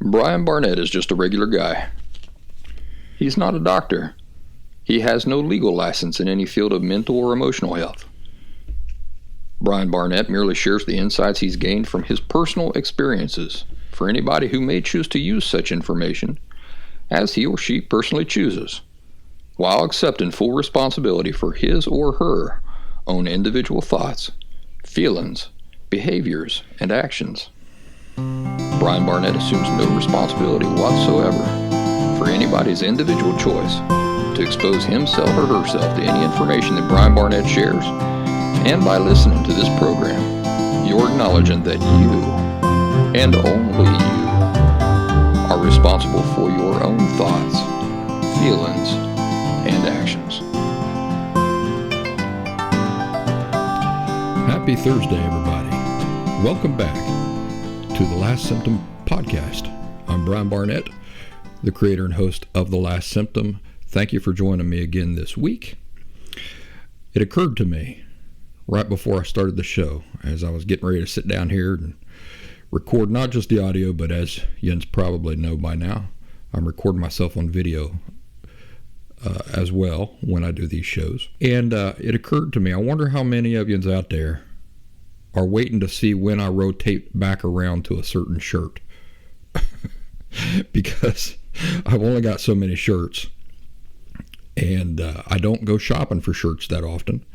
Brian Barnett is just a regular guy. He's not a doctor. He has no legal license in any field of mental or emotional health. Brian Barnett merely shares the insights he's gained from his personal experiences for anybody who may choose to use such information as he or she personally chooses, while accepting full responsibility for his or her own individual thoughts, feelings, behaviors, and actions. Brian Barnett assumes no responsibility whatsoever for anybody's individual choice to expose himself or herself to any information that Brian Barnett shares, and by listening to this program, you're acknowledging that you, and only you, are responsible for your own thoughts, feelings, and actions. Happy Thursday, everybody. Welcome back to The Last Symptom Podcast. I'm Brian Barnett, the creator and host of The Last Symptom. Thank you for joining me again this week. It occurred to me right before I started the show, as I was getting ready to sit down here and record not just the audio, but as you probably know by now, I'm recording myself on video as well when I do these shows. And it occurred to me, I wonder how many of you out there are waiting to see when I rotate back around to a certain shirt. Because I've only got so many shirts, and I don't go shopping for shirts that often.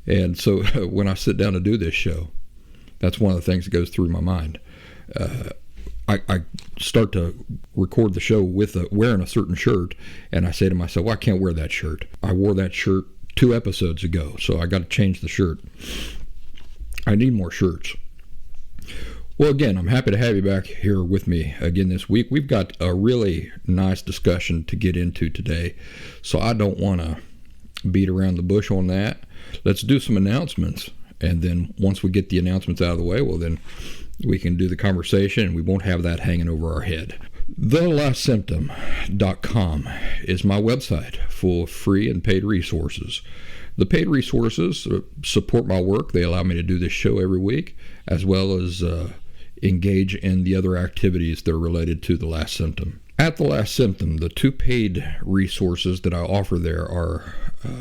And so when I sit down to do this show, that's one of the things that goes through my mind. I start to record the show with wearing a certain shirt, and I say to myself, well, I can't wear that shirt. I wore that shirt 2 episodes ago, so I got to change the shirt. I need more shirts. Well, again, I'm happy to have you back here with me again this week. We've got a really nice discussion to get into today, so I don't want to beat around the bush on that. Let's do some announcements, and then once we get the announcements out of the way, well, then we can do the conversation, and we won't have that hanging over our head. TheLastSymptom.com is my website full of free and paid resources. The paid resources support my work. They allow me to do this show every week, as well as engage in the other activities that are related to The Last Symptom. At The Last Symptom, the 2 paid resources that I offer there are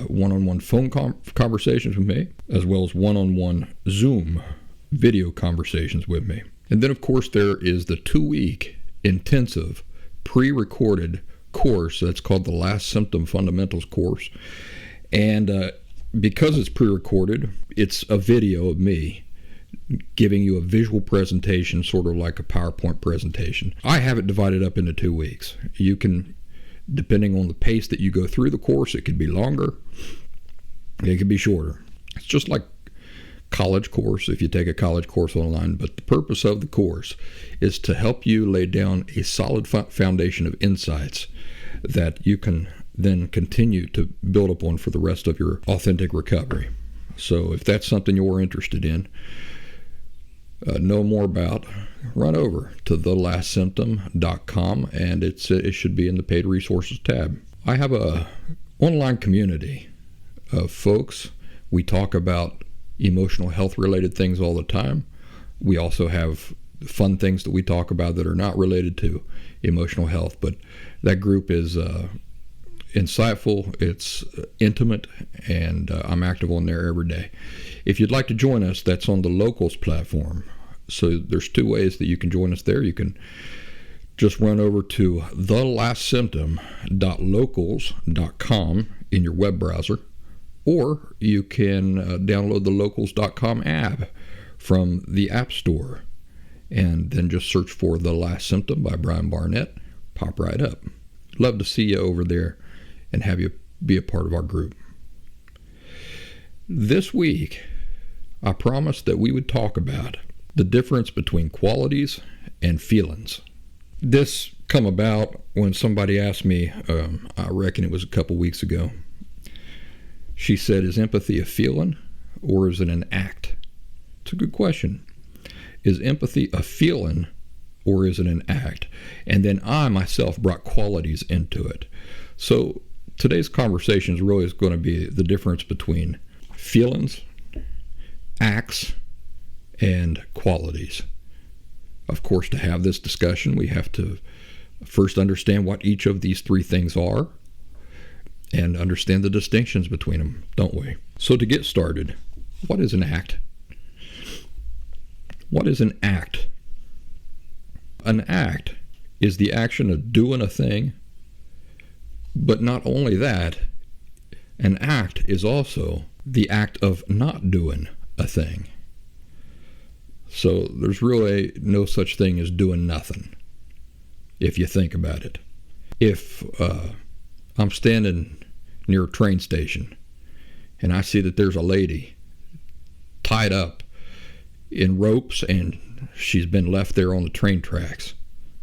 one-on-one phone conversations with me, as well as one-on-one Zoom video conversations with me. And then, of course, there is the 2-week intensive pre-recorded course that's called The Last Symptom Fundamentals course. And because it's pre-recorded, it's a video of me giving you a visual presentation, sort of like a PowerPoint presentation. I have it divided up into 2 weeks. You can, depending on the pace that you go through the course, it could be longer, it could be shorter. It's just like college course if you take a college course online, but the purpose of the course is to help you lay down a solid foundation of insights that you can then continue to build upon for the rest of your authentic recovery. So if that's something you're interested in, know more about, run over to TheLastSymptom.com, and it should be in the paid resources tab. I have a online community of folks. We talk about emotional health related things all the time. We also have fun things that we talk about that are not related to emotional health, but that group is insightful, it's intimate, and I'm active on there every day. If you'd like to join us, that's on the Locals platform. So there's 2 ways that you can join us there. You can just run over to thelastsymptom.locals.com in your web browser, or you can download the locals.com app from the App Store, and then just search for The Last Symptom by Brian Barnett. Pop right up. Love to see you over there and have you be a part of our group. This week, I promised that we would talk about the difference between qualities and feelings. This come about when somebody asked me, I reckon it was a couple weeks ago. She said, is empathy a feeling or is it an act? It's a good question. Is empathy a feeling or is it an act? And then I myself brought qualities into it. So today's conversation is really going to be the difference between feelings, acts, and qualities. Of course, to have this discussion, we have to first understand what each of these three things are and understand the distinctions between them, don't we? So to get started, what is an act? What is an act? An act is the action of doing a thing, but not only that, an act is also the act of not doing a thing. So there's really no such thing as doing nothing, if you think about it. If I'm standing near a train station and I see that there's a lady tied up in ropes and she's been left there on the train tracks,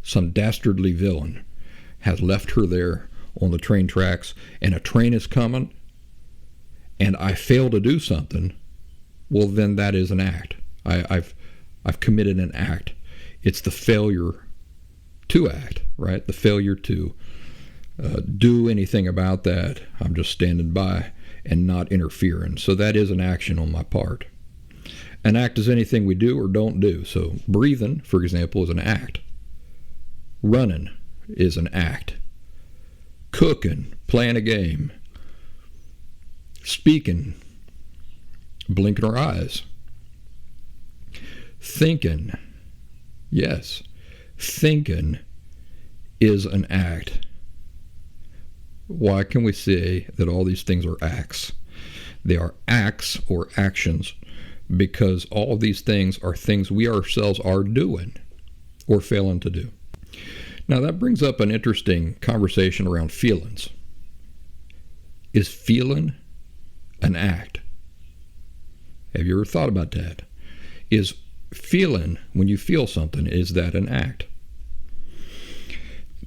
some dastardly villain has left her there on the train tracks, and a train is coming, and I fail to do something, well, then that is an act. I've committed an act. It's the failure to act, right? The failure to do anything about that. I'm just standing by and not interfering. So that is an action on my part. An act is anything we do or don't do. So breathing, for example, is an act. Running is an act. Cooking, playing a game, speaking, blinking our eyes, thinking, yes, thinking is an act. Why can we say that all these things are acts? They are acts or actions because all of these things are things we ourselves are doing or failing to do. Now that brings up an interesting conversation around feelings. Is feeling an act? Have you ever thought about that? Is feeling, when you feel something, is that an act?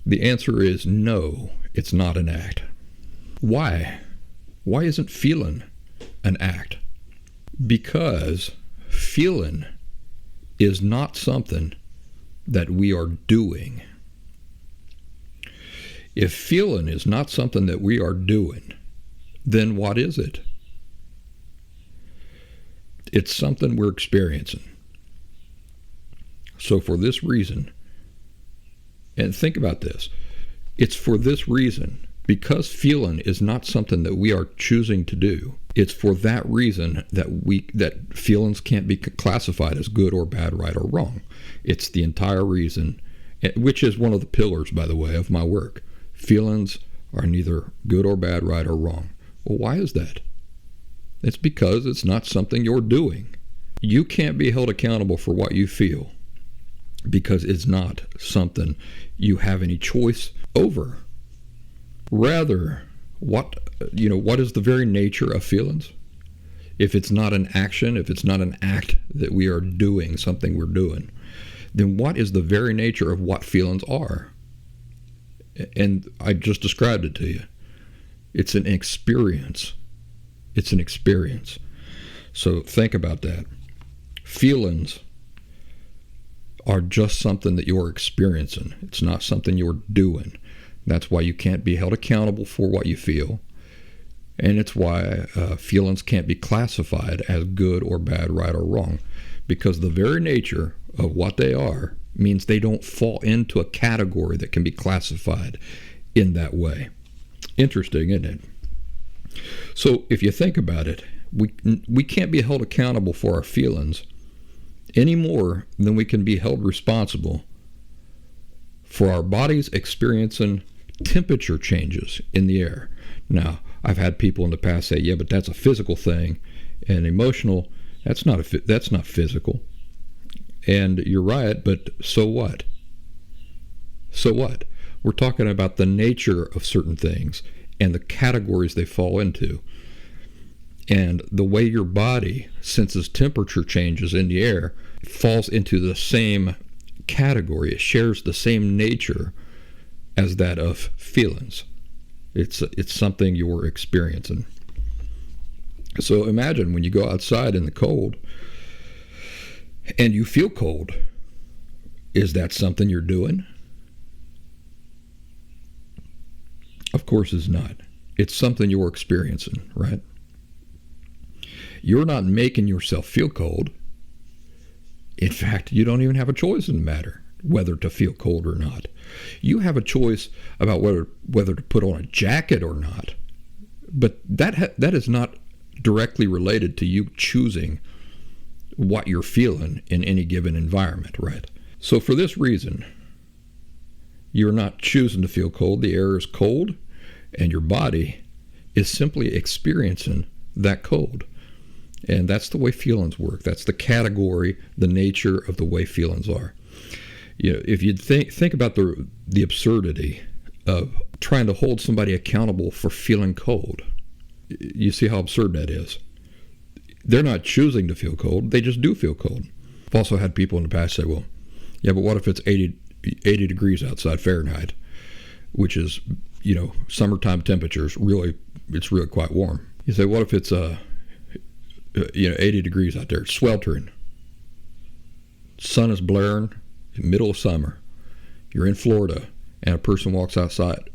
The answer is no, it's not an act. Why? Why isn't feeling an act? Because feeling is not something that we are doing. If feeling is not something that we are doing, then what is it? It's something we're experiencing. So for this reason, and think about this, it's for this reason, because feeling is not something that we are choosing to do, it's for that reason that feelings can't be classified as good or bad, right or wrong. It's the entire reason, which is one of the pillars, by the way, of my work. Feelings are neither good or bad, right or wrong. Well, why is that? It's because it's not something you're doing. You can't be held accountable for what you feel because it's not something you have any choice over. Rather, what is the very nature of feelings? If it's not an action, if it's not an act that we are doing, something we're doing, then what is the very nature of what feelings are? And I just described it to you. It's an experience. It's an experience. So think about that. Feelings are just something that you're experiencing. It's not something you're doing. That's why you can't be held accountable for what you feel. And it's why feelings can't be classified as good or bad, right or wrong. Because the very nature of what they are means they don't fall into a category that can be classified in that way. Interesting, isn't it? So if you think about it, we can't be held accountable for our feelings any more than we can be held responsible for our bodies experiencing temperature changes in the air. Now, I've had people in the past say, yeah, but that's a physical thing, and emotional, that's not physical. And you're right, but so what? So what? We're talking about the nature of certain things and the categories they fall into. And the way your body senses temperature changes in the air falls into the same category. It shares the same nature as that of feelings. It's something you're experiencing. So imagine when you go outside in the cold and you feel cold. Is that something you're doing? Of course it's not. It's something you're experiencing, right? You're not making yourself feel cold. In fact, you don't even have a choice in the matter whether to feel cold or not. You have a choice about whether to put on a jacket or not. But that is not directly related to you choosing what you're feeling in any given environment, right? So for this reason, you're not choosing to feel cold. The air is cold, and your body is simply experiencing that cold. And that's the way feelings work. That's the category, the nature of the way feelings are. You know, if you think about the absurdity of trying to hold somebody accountable for feeling cold, you see how absurd that is. They're not choosing to feel cold. They just do feel cold. I've also had people in the past say, well, yeah, but what if it's 80 degrees outside Fahrenheit, which is, you know, summertime temperatures, it's really quite warm. You say, what if it's 80 degrees out there, sweltering, sun is blaring, middle of summer, you're in Florida, and a person walks outside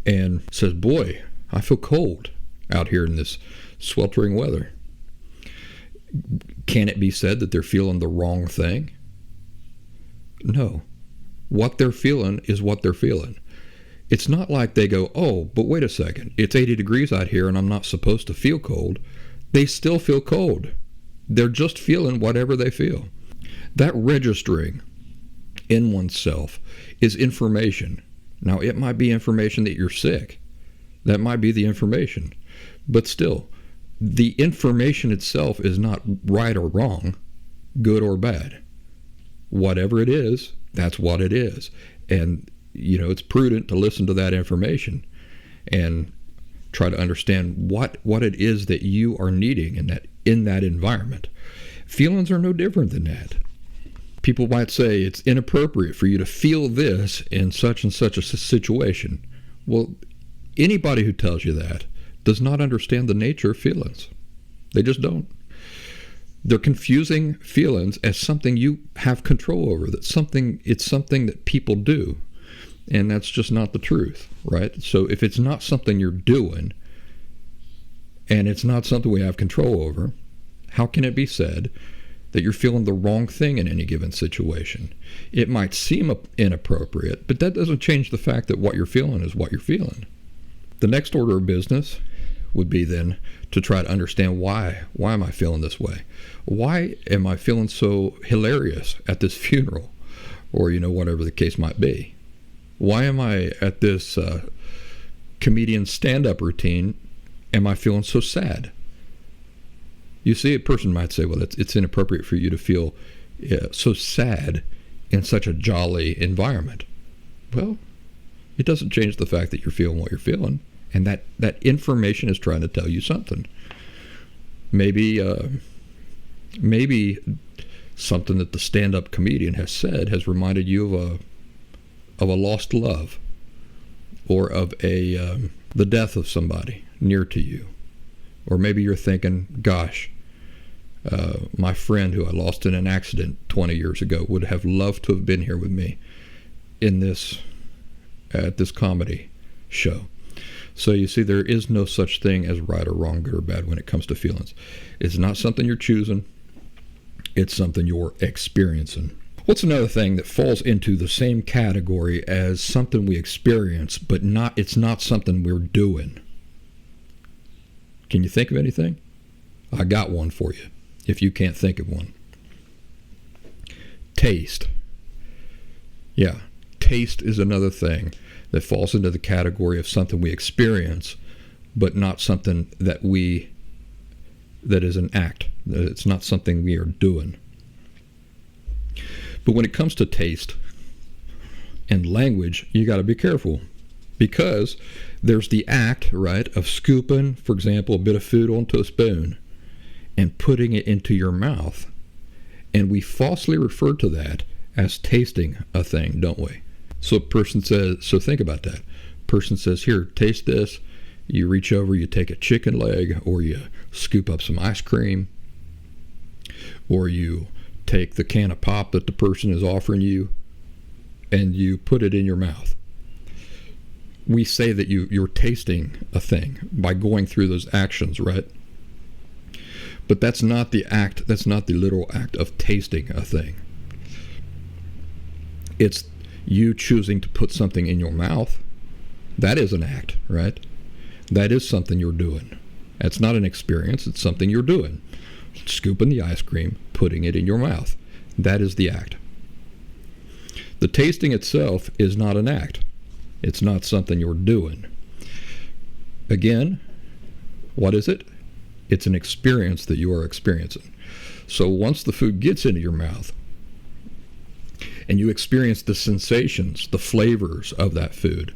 and says, boy, I feel cold out here in this sweltering weather. Can it be said that they're feeling the wrong thing? No. What they're feeling is what they're feeling. It's not like they go, oh, but wait a second, it's 80 degrees out here and I'm not supposed to feel cold. They still feel cold. They're just feeling whatever they feel. That registering in oneself is information. Now, it might be information that you're sick. That might be the information. But still, the information itself is not right or wrong, good or bad. Whatever it is, that's what it is. And, you know, it's prudent to listen to that information and try to understand what it is that you are needing in that environment. Feelings are no different than that. People might say it's inappropriate for you to feel this in such and such a situation. Well, anybody who tells you that does not understand the nature of feelings. They just don't. They're confusing feelings as something you have control over. It's something that people do. And that's just not the truth, right? So if it's not something you're doing, and it's not something we have control over, how can it be said that you're feeling the wrong thing in any given situation? It might seem inappropriate, but that doesn't change the fact that what you're feeling is what you're feeling. The next order of business would be then to try to understand why am I feeling this way? Why am I feeling so hilarious at this funeral? Or, you know, whatever the case might be. Why am I at this comedian stand-up routine, am I feeling so sad? You see, a person might say, well, it's inappropriate for you to feel so sad in such a jolly environment. Well, it doesn't change the fact that you're feeling what you're feeling. And that information is trying to tell you something. Maybe something that the stand-up comedian has said has reminded you of a lost love, or of the death of somebody near to you. Or maybe you're thinking, gosh, my friend who I lost in an accident 20 years ago would have loved to have been here with me at this comedy show. So you see, there is no such thing as right or wrong, good or bad when it comes to feelings. It's not something you're choosing. It's something you're experiencing. What's another thing that falls into the same category as something we experience, but it's not something we're doing? Can you think of anything? I got one for you, if you can't think of one. Taste. Yeah, taste is another thing that falls into the category of something we experience, but not something that is an act. It's not something we are doing. But when it comes to taste and language, you got to be careful, because there's the act, right, of scooping, for example, a bit of food onto a spoon and putting it into your mouth. And we falsely refer to that as tasting a thing, don't we? So a person says, so think about that. Person says, here, taste this. You reach over, you take a chicken leg, or you scoop up some ice cream, or you take the can of pop that the person is offering you and you put it in your mouth. We say that you're tasting a thing by going through those actions, right? But that's not the act, that's not the literal act of tasting a thing. It's you choosing to put something in your mouth. That is an act, right? That is something you're doing. That's not an experience, it's something you're doing. Scooping the ice cream, putting it in your mouth. That is the act. The tasting itself is not an act. It's not something you're doing. Again, what is it? It's an experience that you are experiencing. So once the food gets into your mouth and you experience the sensations, the flavors of that food,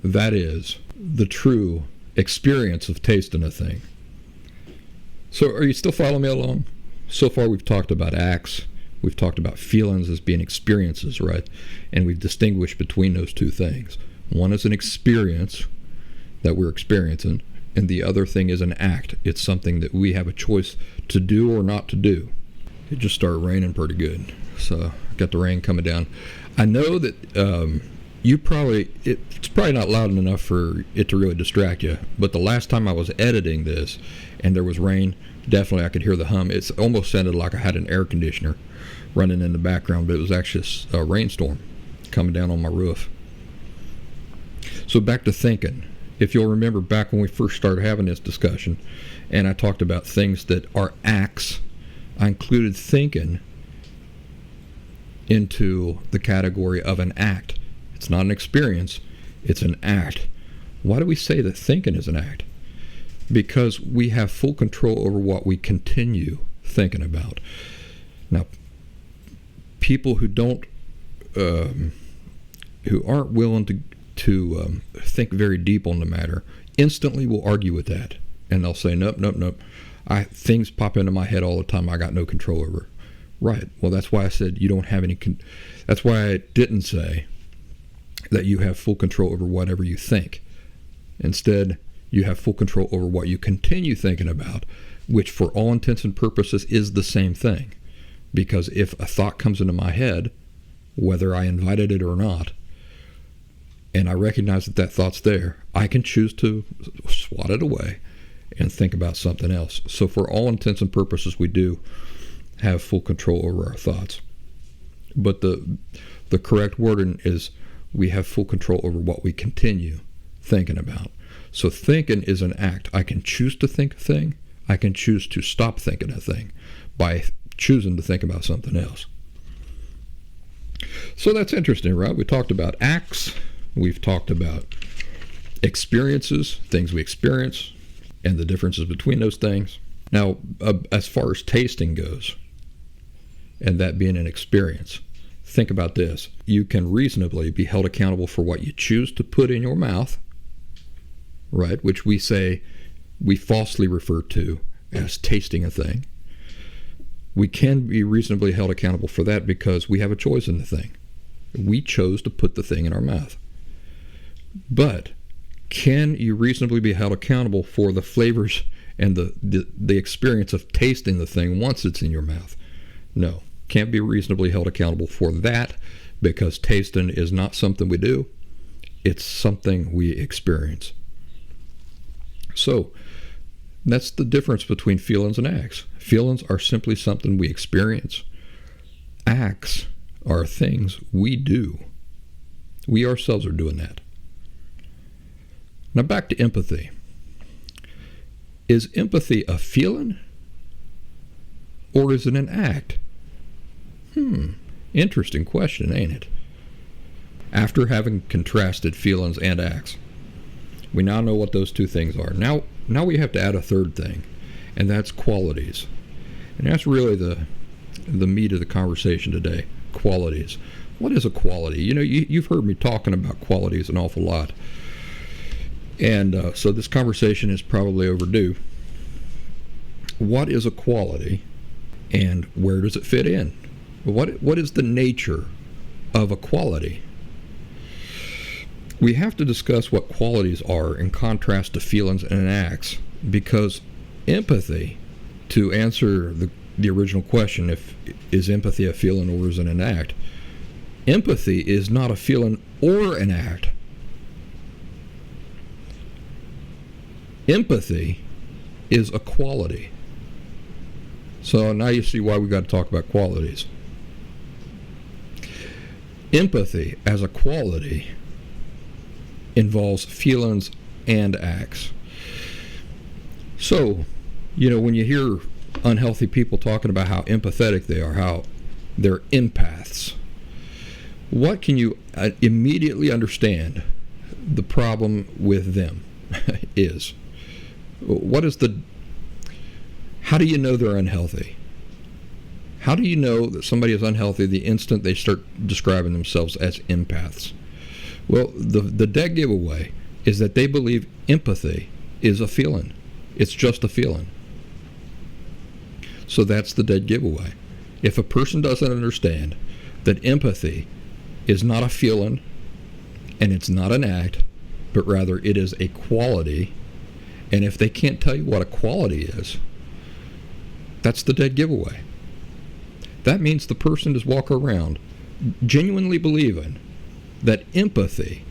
that is the true experience of tasting a thing. So are you still following me along? So far we've talked about acts, we've talked about feelings as being experiences, right? And we've distinguished between those two things. One is an experience that we're experiencing, and the other thing is an act. It's something that we have a choice to do or not to do. It just started raining pretty good, so I got the rain coming down. I know that it's probably not loud enough for it to really distract you, but the last time I was editing this and there was rain, definitely I could hear the hum. It almost sounded like I had an air conditioner running in the background, but it was actually a rainstorm coming down on my roof. So back to thinking. If you'll remember back when we first started having this discussion, and I talked about things that are acts, I included thinking into the category of an act. It's not an experience, it's an act. Why do we say that thinking is an act? Because we have full control over what we continue thinking about. Now, people who aren't willing to think very deep on the matter instantly will argue with that, and they'll say, nope. Things pop into my head all the time. I got no control over. Right. Well, that's why I said you don't have any. That's why I didn't say that you have full control over whatever you think. Instead, you have full control over what you continue thinking about, which for all intents and purposes is the same thing. Because if a thought comes into my head, whether I invited it or not, and I recognize that thought's there, I can choose to swat it away and think about something else. So for all intents and purposes, we do have full control over our thoughts. But the correct wording is we have full control over what we continue thinking about. So thinking is an act. I can choose to think a thing. I can choose to stop thinking a thing by choosing to think about something else. So that's interesting, right? We talked about acts. We've talked about experiences, things we experience, and the differences between those things. Now, as far as tasting goes, and that being an experience, think about this. You can reasonably be held accountable for what you choose to put in your mouth, right? Which we falsely refer to as tasting a thing. We can be reasonably held accountable for that because we have a choice in the thing. We chose to put the thing in our mouth. But can you reasonably be held accountable for the flavors and the experience of tasting the thing once it's in your mouth? No, can't be reasonably held accountable for that because tasting is not something we do. It's something we experience. So that's the difference between feelings and acts. Feelings are simply something we experience. Acts are things we do. We ourselves are doing that. Now back to empathy. Is empathy a feeling or is it an act? Interesting question, ain't it? After having contrasted feelings and acts, we now know what those two things are. Now we have to add a third thing, and that's qualities. And that's really the meat of the conversation today, qualities. What is a quality? You've heard me talking about qualities an awful lot. And so this conversation is probably overdue. What is a quality and where does it fit in? What is the nature of a quality? We have to discuss what qualities are in contrast to feelings and acts, because empathy, to answer the original question, is empathy a feeling or is it an act? Empathy is not a feeling or an act. Empathy is a quality. So now you see why we got to talk about qualities. Empathy as a quality involves feelings and acts. So, when you hear unhealthy people talking about how empathetic they are, how they're empaths, what can you immediately understand the problem with them is? How do you know they're unhealthy? How do you know that somebody is unhealthy the instant they start describing themselves as empaths? Well, the dead giveaway is that they believe empathy is a feeling. It's just a feeling. So that's the dead giveaway. If a person doesn't understand that empathy is not a feeling and it's not an act, but rather it is a quality, and if they can't tell you what a quality is, that's the dead giveaway. That means the person just walk around genuinely believing that empathy,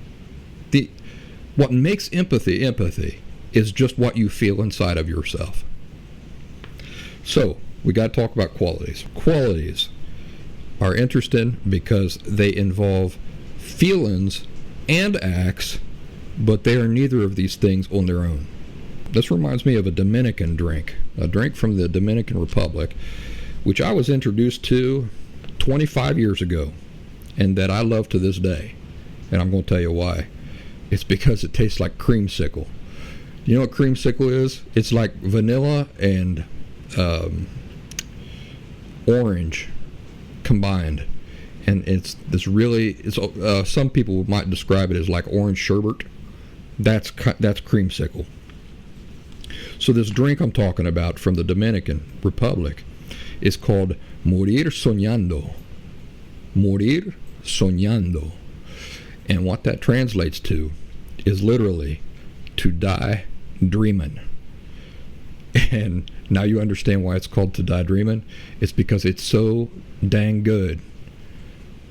what makes empathy is just what you feel inside of yourself. So we got to talk about qualities. Qualities are interesting because they involve feelings and acts, but they are neither of these things on their own. This reminds me of a Dominican drink, a drink from the Dominican Republic, which I was introduced to 25 years ago, and that I love to this day. And I'm going to tell you why. It's because it tastes like creamsicle. You know what creamsicle is? It's like vanilla and orange combined, and it's some people might describe it as like orange sherbet. That's creamsicle. So this drink I'm talking about from the Dominican Republic is called Morir Soñando. Morir Soñando. And what that translates to is literally to die dreaming. And now you understand why it's called to die dreaming. It's because it's so dang good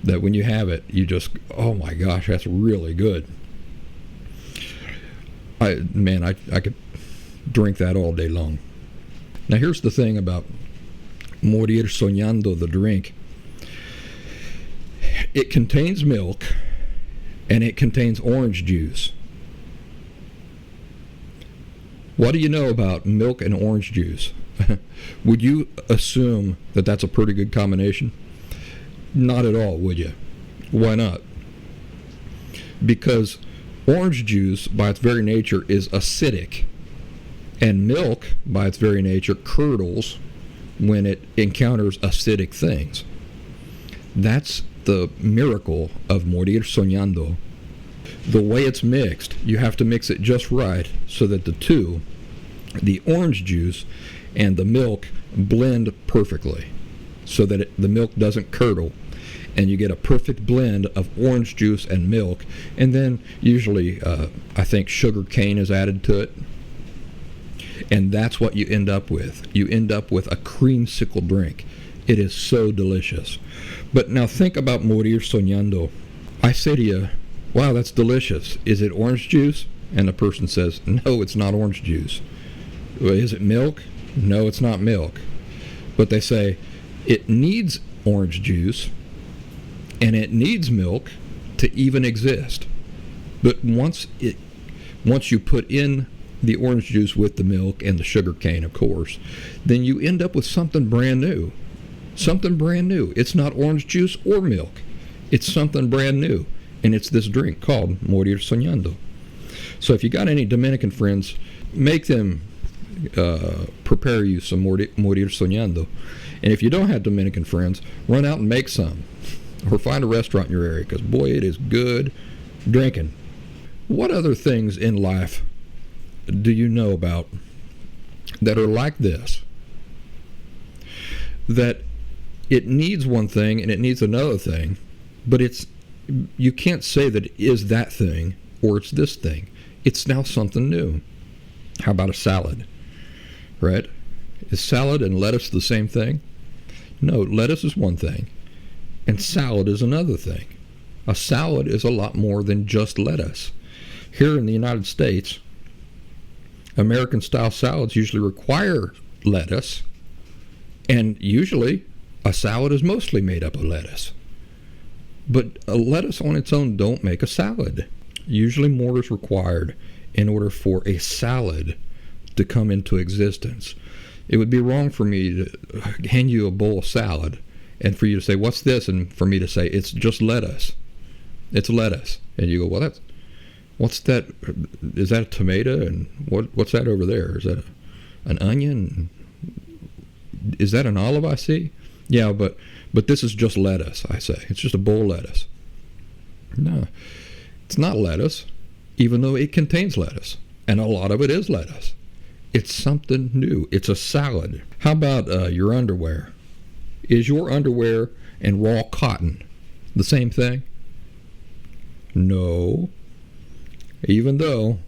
that when you have it, you just, oh my gosh, that's really good. I could drink that all day long. Now here's the thing about Morir Soñando, the drink. It contains milk and it contains orange juice. What do you know about milk and orange juice? Would you assume that that's a pretty good combination? Not at all, would you? Why not? Because orange juice, by its very nature, is acidic, and milk, by its very nature, curdles when it encounters acidic things. That's the miracle of Morir Soñando. The way it's mixed, you have to mix it just right so that the orange juice and the milk blend perfectly, so that the milk doesn't curdle, and you get a perfect blend of orange juice and milk. And then usually I think sugar cane is added to it, and that's what you end up with. You end up with a creamsicle drink. It is so delicious. But now think about Morir Soñando. I say to you, wow, that's delicious. Is it orange juice? And the person says, no, it's not orange juice. Well, is it milk? No, it's not milk. But they say, it needs orange juice and it needs milk to even exist. But once you put in the orange juice with the milk and the sugar cane, of course, then you end up with something brand new. Something brand new. It's not orange juice or milk. It's something brand new. And it's this drink called Morir Soñando. So if you got any Dominican friends, make them prepare you some Morir Soñando. And if you don't have Dominican friends, run out and make some. Or find a restaurant in your area, because boy, it is good drinking. What other things in life do you know about that are like this? That it needs one thing and it needs another thing, but you can't say that it is that thing or it's this thing. It's now something new. How about a salad? Right? Is salad and lettuce the same thing? No, lettuce is one thing and salad is another thing. A salad is a lot more than just lettuce. Here in the United States, American-style salads usually require lettuce And usually a salad is mostly made up of lettuce. But a lettuce on its own don't make a salad. Usually more is required in order for a salad to come into existence. It would be wrong for me to hand you a bowl of salad and for you to say, what's this? And for me to say, it's just lettuce. It's lettuce. And you go, well, what's that? Is that a tomato? And what's that over there? Is that an onion? Is that an olive I see? Yeah, but this is just lettuce, I say. It's just a bowl of lettuce. No, it's not lettuce, even though it contains lettuce. And a lot of it is lettuce. It's something new. It's a salad. How about your underwear? Is your underwear and raw cotton the same thing? No. Even though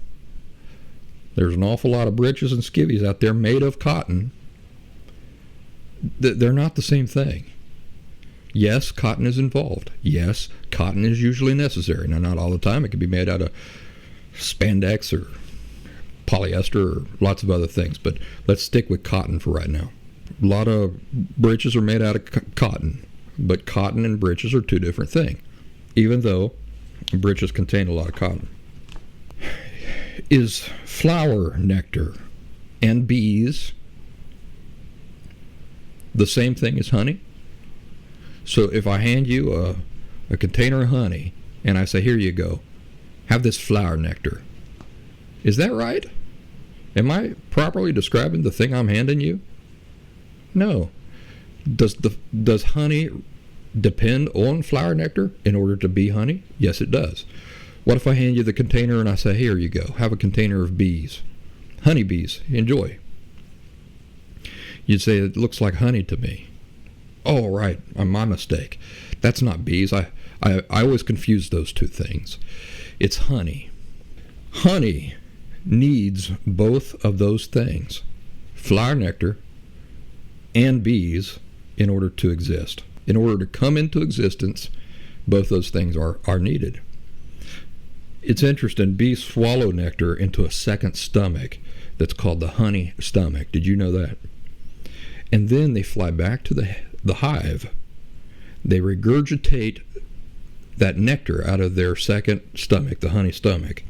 there's an awful lot of breeches and skivvies out there made of cotton, they're not the same thing. Yes, cotton is involved. Yes, cotton is usually necessary. Now, not all the time. It can be made out of spandex or polyester or lots of other things, but let's stick with cotton for right now. A lot of breeches are made out of cotton, but cotton and breeches are two different things, even though breeches contain a lot of cotton. Is flower nectar and bees the same thing as honey? So if I hand you a container of honey and I say, here you go, have this flower nectar, is that right? Am I properly describing the thing I'm handing you? No. Does honey depend on flower nectar in order to be honey? Yes, it does. What if I hand you the container and I say, here you go, have a container of bees, honey bees, enjoy. You'd say, it looks like honey to me. Oh, right, my mistake. That's not bees. I always confuse those two things. It's honey. Honey needs both of those things, flower nectar and bees, in order to exist. In order to come into existence, both those things are needed. It's interesting, bees swallow nectar into a second stomach that's called the honey stomach. Did you know that? And then they fly back to the hive. They regurgitate that nectar out of their second stomach, the honey stomach,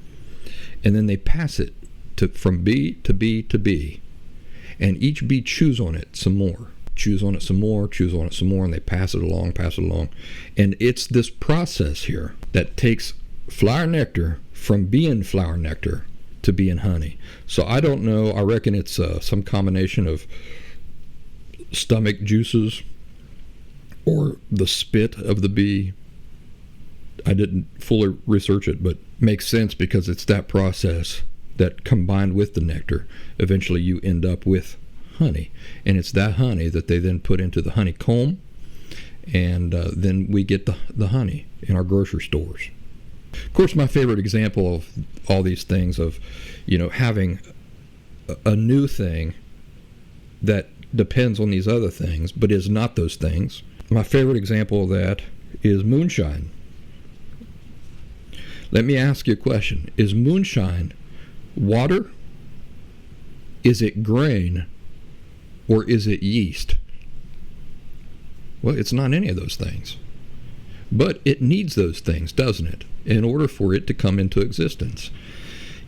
and then they pass it from bee to bee to bee. And each bee chews on it some more, chews on it some more, chews on it some more, and they pass it along. And it's this process here that takes flower nectar from being flower nectar to being honey. So I don't know, I reckon it's some combination of stomach juices or the spit of the bee. I didn't fully research it, but makes sense because it's that process that combined with the nectar, eventually you end up with honey. And it's that honey that they then put into the honeycomb, and then we get the honey in our grocery stores. Of course, my favorite example of all these things of, having a new thing that depends on these other things, but is not those things. My favorite example of that is moonshine. Let me ask you a question. Is moonshine water? Is it grain? Or is it yeast? Well, it's not any of those things. But it needs those things, doesn't it, in order for it to come into existence.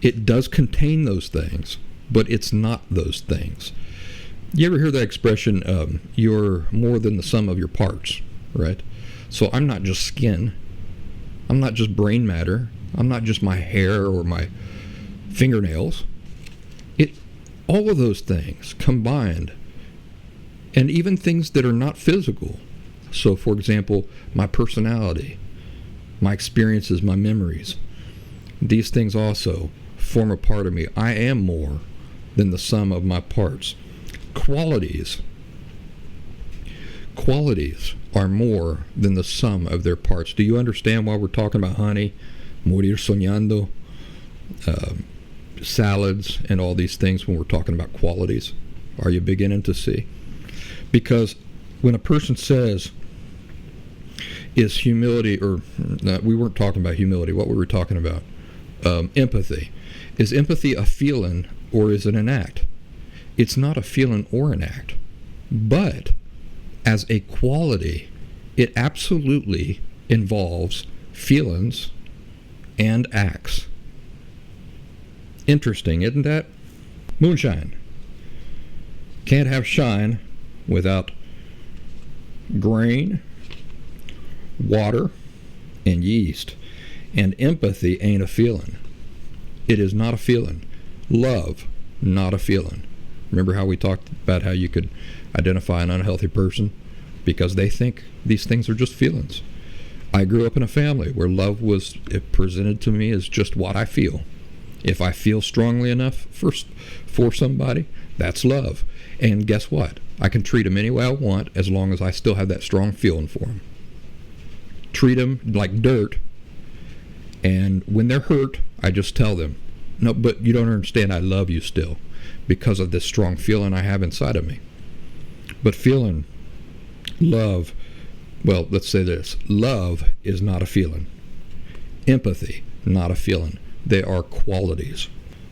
It does contain those things, but it's not those things. You ever hear that expression, you're more than the sum of your parts, right? So I'm not just skin. I'm not just brain matter. I'm not just my hair or my fingernails. All of those things combined, and even things that are not physical. So, for example, my personality, my experiences, my memories, these things also form a part of me. I am more than the sum of my parts. Qualities are more than the sum of their parts. Do you understand why we're talking about honey, Morir Soñando, salads, and all these things when we're talking about qualities? Are you beginning to see? Because when a person says, is humility, or we weren't talking about humility, what we were talking about, empathy. Is empathy a feeling or is it an act? It's not a feeling or an act. But as a quality, it absolutely involves feelings and acts. Interesting, isn't that? Moonshine. Can't have shine without grain, water, and yeast. And empathy ain't a feeling. It is not a feeling. Love, not a feeling. Remember how we talked about how you could identify an unhealthy person? Because they think these things are just feelings. I grew up in a family where love was presented to me as just what I feel. If I feel strongly enough for somebody, that's love. And guess what? I can treat them any way I want as long as I still have that strong feeling for them. Treat them like dirt, and when they're hurt, I just tell them, no, but you don't understand, I love you still because of this strong feeling I have inside of me. But feeling, love, well, let's say this. Love is not a feeling. Empathy, not a feeling. They are qualities.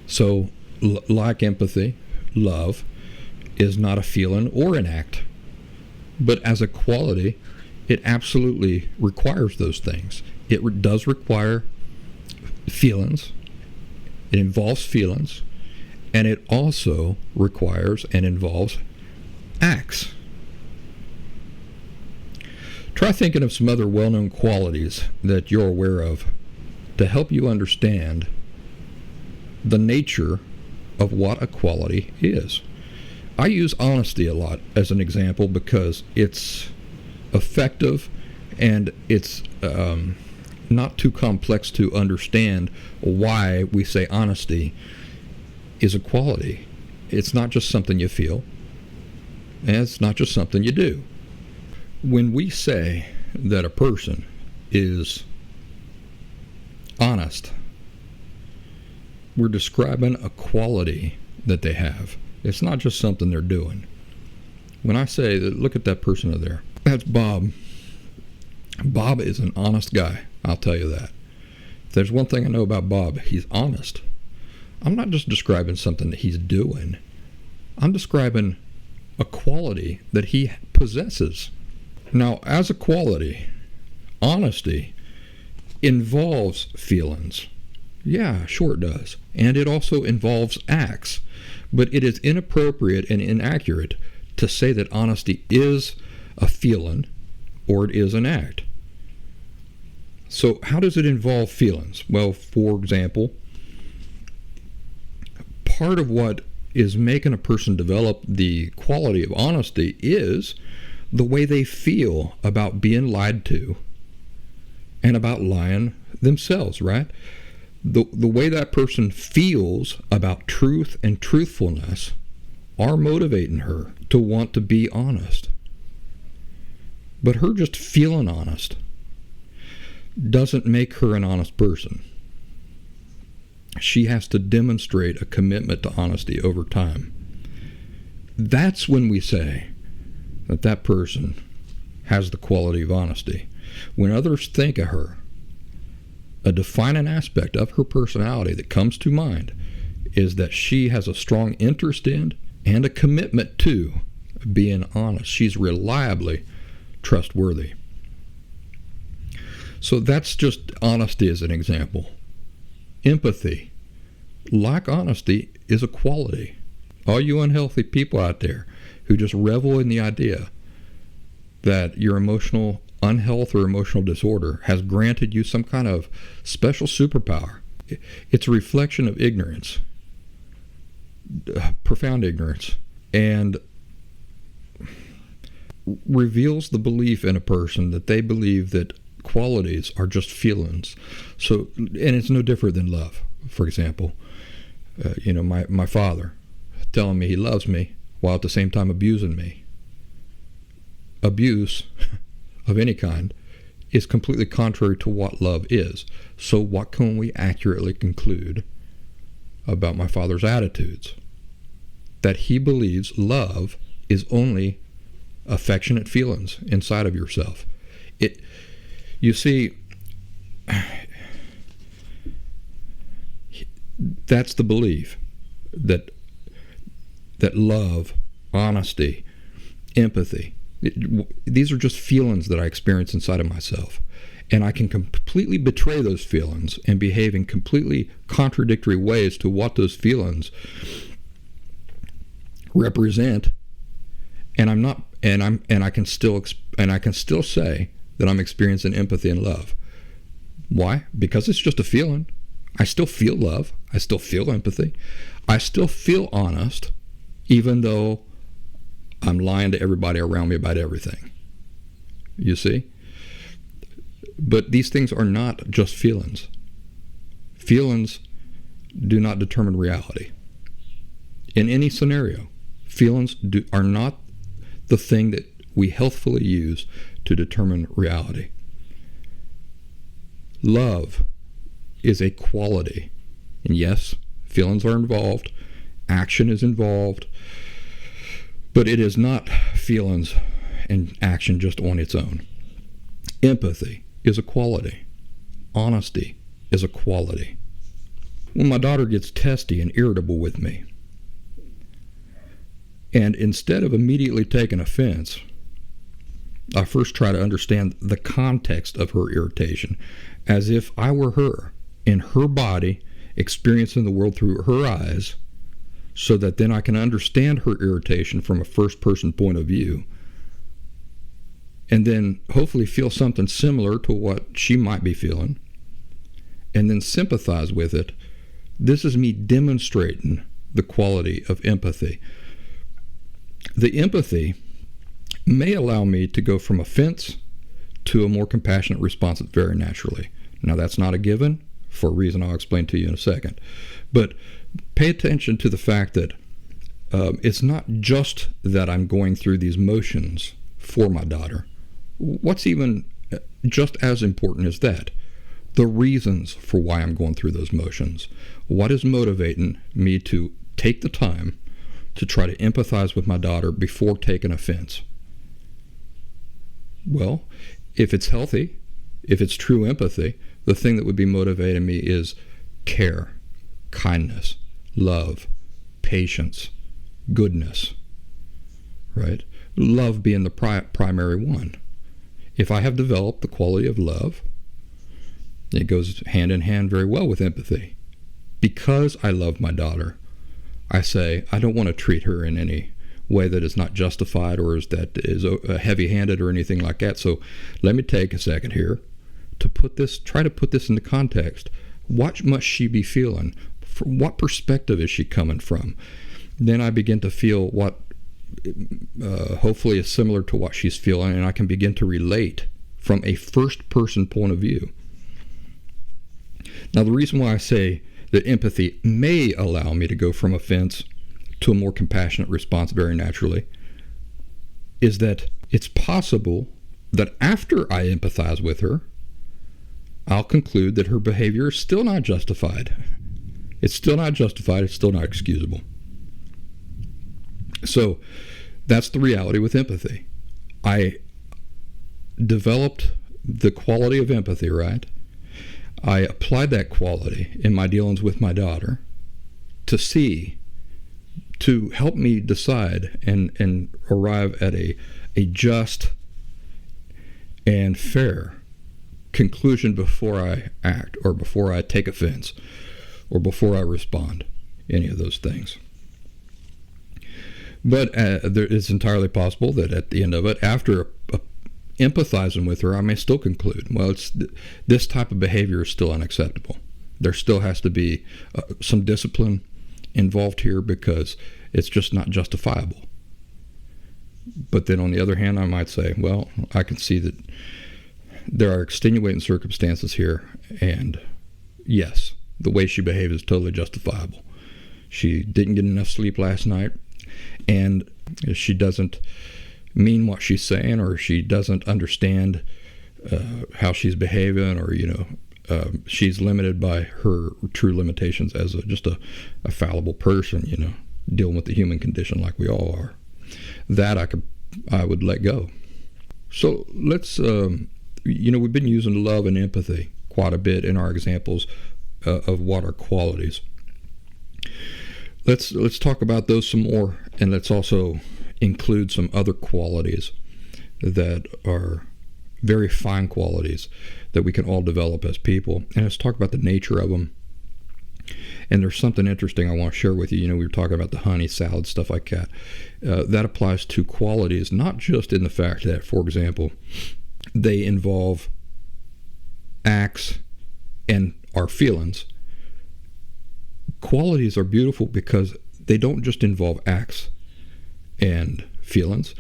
So, like empathy, love is not a feeling or an act. But as a quality, it absolutely requires those things. It does require feelings. It involves feelings. And it also requires and involves acts. Try thinking of some other well-known qualities that you're aware of to help you understand the nature of what a quality is. I use honesty a lot as an example because it's effective and it's not too complex to understand why we say honesty is a quality. It's not just something you feel, and it's not just something you do. When we say that a person is honest, we're describing a quality that they have. It's not just something they're doing. When I say that, look at that person over there. That's Bob. Bob is an honest guy. I'll tell you that. If there's one thing I know about Bob, he's honest. I'm not just describing something that he's doing. I'm describing a quality that he possesses. Now, as a quality, honesty involves feelings. Yeah, sure it does. And it also involves acts. But it is inappropriate and inaccurate to say that honesty is a feeling or it is an act. So how does it involve feelings? Well, for example, part of what is making a person develop the quality of honesty is the way they feel about being lied to and about lying themselves, right? The way that person feels about truth and truthfulness are motivating her to want to be honest. But her just feeling honest doesn't make her an honest person. She has to demonstrate a commitment to honesty over time. That's when we say that that person has the quality of honesty. When others think of her, a defining aspect of her personality that comes to mind is that she has a strong interest in and a commitment to being honest. She's reliably trustworthy. So that's just honesty as an example. Empathy, like honesty, is a quality. All you unhealthy people out there who just revel in the idea that your emotional unhealth or emotional disorder has granted you some kind of special superpower, it's a reflection of ignorance, profound ignorance, and reveals the belief in a person that they believe that qualities are just feelings. So, and it's no different than love. For example, my father telling me he loves me while at the same time abusing me. Abuse of any kind is completely contrary to what love is. So what can we accurately conclude about my father's attitudes? That he believes love is only affectionate feelings inside of yourself. You see, that's the belief that love, honesty, empathy. These are just feelings that I experience inside of myself. And I can completely betray those feelings and behave in completely contradictory ways to what those feelings represent. And I can still say that I'm experiencing empathy and love. Why? Because it's just a feeling. I still feel love. I still feel empathy. I still feel honest, even though I'm lying to everybody around me about everything. You see? But these things are not just feelings. Feelings do not determine reality. In any scenario, feelings are not the thing that we healthfully use to determine reality. Love is a quality. And yes, feelings are involved, action is involved, but it is not feelings and action just on its own. Empathy is a quality. Honesty is a quality. When my daughter gets testy and irritable with me, and instead of immediately taking offense, I first try to understand the context of her irritation, as if I were her, in her body, experiencing the world through her eyes, so that then I can understand her irritation from a first-person point of view, and then hopefully feel something similar to what she might be feeling, and then sympathize with it. This is me demonstrating the quality of empathy. The empathy may allow me to go from offense to a more compassionate response very naturally. Now, that's not a given for a reason I'll explain to you in a second. But pay attention to the fact that it's not just that I'm going through these motions for my daughter. What's even just as important as that? The reasons for why I'm going through those motions. What is motivating me to take the time to try to empathize with my daughter before taking offense? Well, if it's healthy, if it's true empathy, the thing that would be motivating me is care, kindness, love, patience, goodness, right? Love being the primary one. If I have developed the quality of love, it goes hand in hand very well with empathy. Because I love my daughter, I say, I don't want to treat her in any way that is not justified or that is heavy-handed or anything like that. So let me take a second here to try to put this into context. What must she be feeling? From what perspective is she coming from? Then I begin to feel what hopefully is similar to what she's feeling, and I can begin to relate from a first-person point of view. Now, the reason why I say that empathy may allow me to go from offense to a more compassionate response very naturally is that it's possible that after I empathize with her, I'll conclude that her behavior is still not justified. It's still not justified. It's still not excusable. So that's the reality with empathy. I developed the quality of empathy, right? I applied that quality in my dealings with my daughter to help me decide and arrive at a just and fair conclusion before I act or before I take offense or before I respond, any of those things. But it's entirely possible that at the end of it, after empathizing with her, I may still conclude, well, this type of behavior is still unacceptable. There still has to be some discipline involved here because it's just not justifiable. But then on the other hand, I might say, well, I can see that there are extenuating circumstances here, and yes, the way she behaved is totally justifiable. She didn't get enough sleep last night, and she doesn't mean what she's saying, or she doesn't understand how she's behaving, or she's limited by her true limitations as just a fallible person, dealing with the human condition like we all are. That I would let go. So let's we've been using love and empathy quite a bit in our examples of what are qualities. Let's talk about those some more, and let's also include some other qualities that are very fine qualities that we can all develop as people. And let's talk about the nature of them. And there's something interesting I want to share with you. We were talking about the honey salad, stuff like that. That applies to qualities, not just in the fact that, for example, they involve acts and our feelings. Qualities are beautiful because they don't just involve acts and feelings,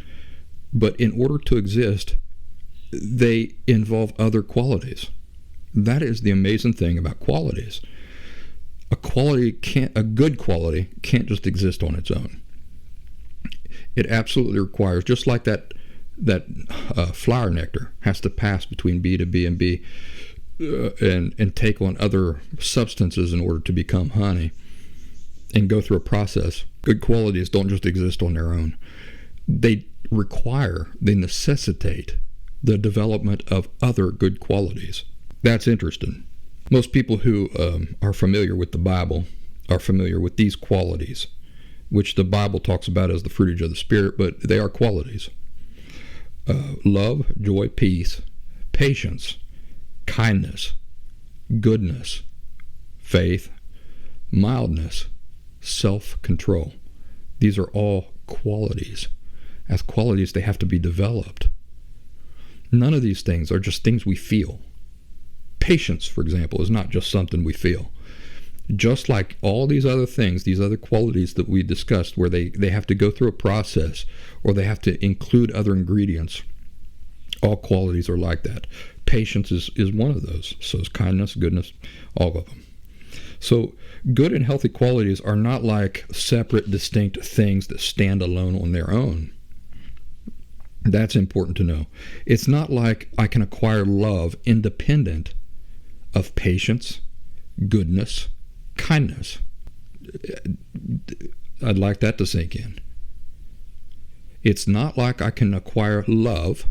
but in order to exist, they involve other qualities. That is the amazing thing about qualities. A good quality can't just exist on its own. It absolutely requires, just like that flower nectar has to pass between bee to bee and bee and take on other substances in order to become honey and go through a process. Good qualities don't just exist on their own. They necessitate the development of other good qualities. That's interesting. Most people who are familiar with the Bible are familiar with these qualities, which the Bible talks about as the fruit of the Spirit, but they are qualities. Love, joy, peace, patience, kindness, goodness, faith, mildness, self-control. These are all qualities. As qualities, they have to be developed. None of these things are just things we feel. Patience, for example, is not just something we feel. Just like all these other things, these other qualities that we discussed, where they have to go through a process or they have to include other ingredients, all qualities are like that. Patience is one of those. So is kindness, goodness, all of them. So good and healthy qualities are not like separate, distinct things that stand alone on their own. That's important to know. It's not like I can acquire love independent of patience, goodness, kindness. I'd like that to sink in. It's not like I can acquire love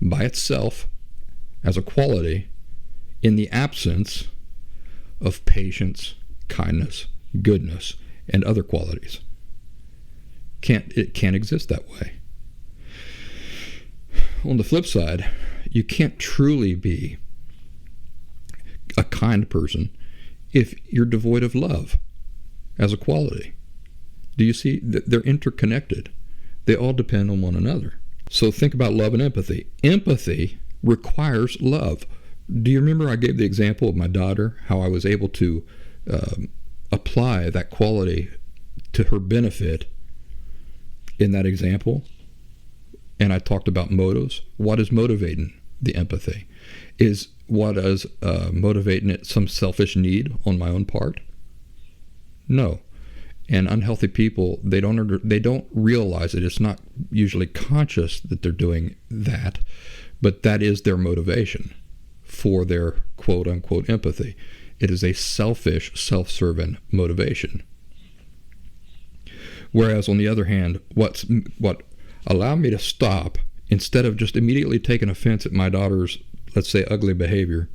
by itself as a quality in the absence of patience, kindness, goodness, and other qualities. It can't exist that way. On the flip side, you can't truly be a kind person if you're devoid of love as a quality. Do you see that they're interconnected? They all depend on one another. So think about love and empathy. Empathy requires love. Do you remember I gave the example of my daughter, how I was able to apply that quality to her benefit in that example? And I talked about motives. What is motivating the empathy? Is what is motivating it some selfish need on my own part? No. And unhealthy people, they don't realize it. It's not usually conscious that they're doing that, but that is their motivation for their quote-unquote empathy. It is a selfish, self-serving motivation. Whereas on the other hand, what allowed me to stop, instead of just immediately taking offense at my daughter's, let's say, ugly behavior,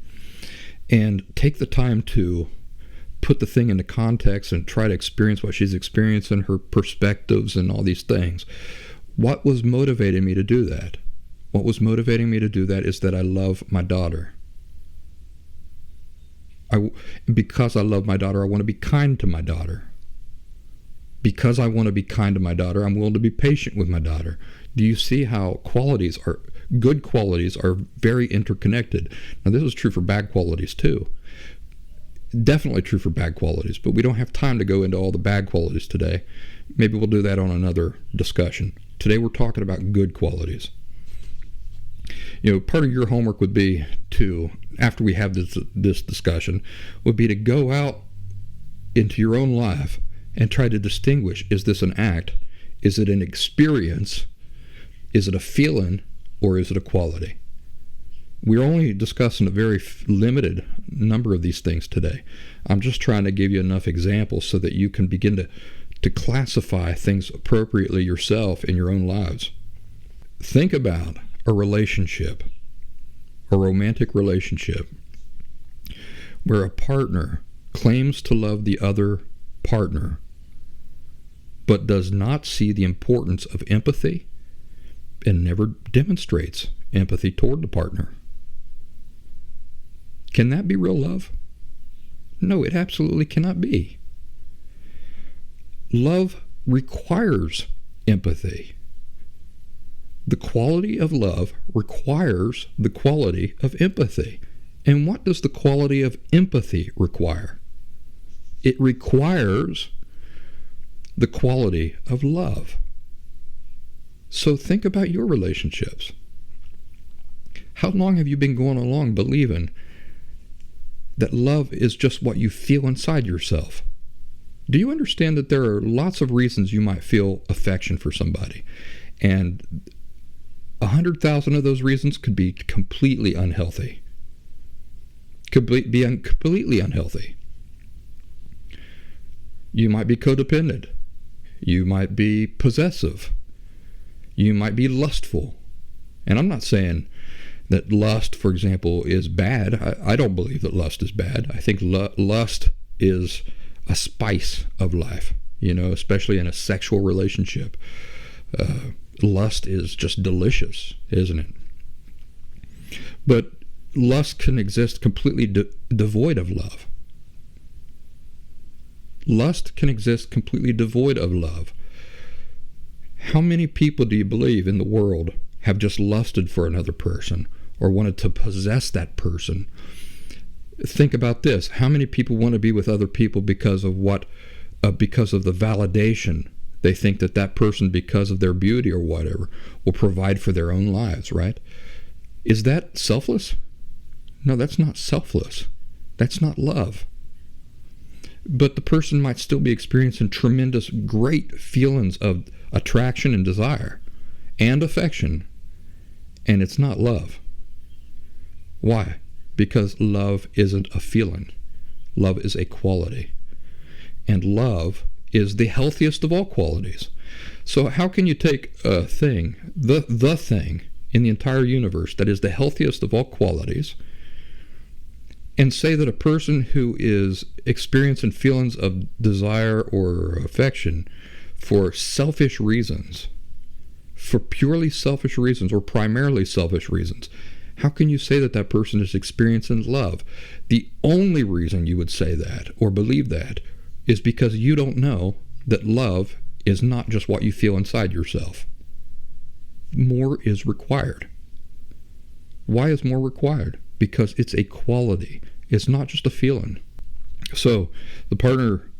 and take the time to put the thing into context and try to experience what she's experiencing, her perspectives and all these things. What was motivating me to do that? What was motivating me to do that is that I love my daughter. Because I love my daughter, I want to be kind to my daughter. Because I want to be kind to my daughter, I'm willing to be patient with my daughter. Do you see how good qualities are very interconnected? Now, this is true for bad qualities too. Definitely true for bad qualities, but we don't have time to go into all the bad qualities today. Maybe we'll do that on another discussion. Today we're talking about good qualities. Part of your homework would be to, after we have this discussion, would be to go out into your own life and try to distinguish, is this an act? Is it an experience? Is it a feeling? Or is it a quality? We're only discussing a very limited number of these things today. I'm just trying to give you enough examples so that you can begin to classify things appropriately yourself in your own lives. Think about a relationship, a romantic relationship, where a partner claims to love the other partner, but does not see the importance of empathy and never demonstrates empathy toward the partner. Can that be real love? No, it absolutely cannot be. Love requires empathy. The quality of love requires the quality of empathy. And what does the quality of empathy require? It requires the quality of love. So think about your relationships. How long have you been going along believing that love is just what you feel inside yourself? Do you understand that there are lots of reasons you might feel affection for somebody? And 100,000 of those reasons could be completely unhealthy. Completely unhealthy. You might be codependent. You might be possessive. You might be lustful. And I'm not saying that lust, for example, is bad. I don't believe that lust is bad. I think lust is a spice of life, especially in a sexual relationship. Lust is just delicious, isn't it? But lust can exist completely devoid of love. Lust can exist completely devoid of love. How many people do you believe in the world have just lusted for another person or wanted to possess that person? Think about this. How many people want to be with other people because of because of the validation they think that person, because of their beauty or whatever, will provide for their own lives, right? Is that selfless? No, that's not selfless. That's not love. But the person might still be experiencing tremendous, great feelings of attraction and desire and affection, and it's not love. Why? Because love isn't a feeling. Love is a quality. And love is the healthiest of all qualities. So how can you take a thing, the thing in the entire universe that is the healthiest of all qualities, and say that a person who is experiencing feelings of desire or affection for selfish reasons, for purely selfish reasons or primarily selfish reasons, how can you say that person is experiencing love? The only reason you would say that or believe that is because you don't know that love is not just what you feel inside yourself. More is required. Why is more required? Because it's a quality. It's not just a feeling. So the partner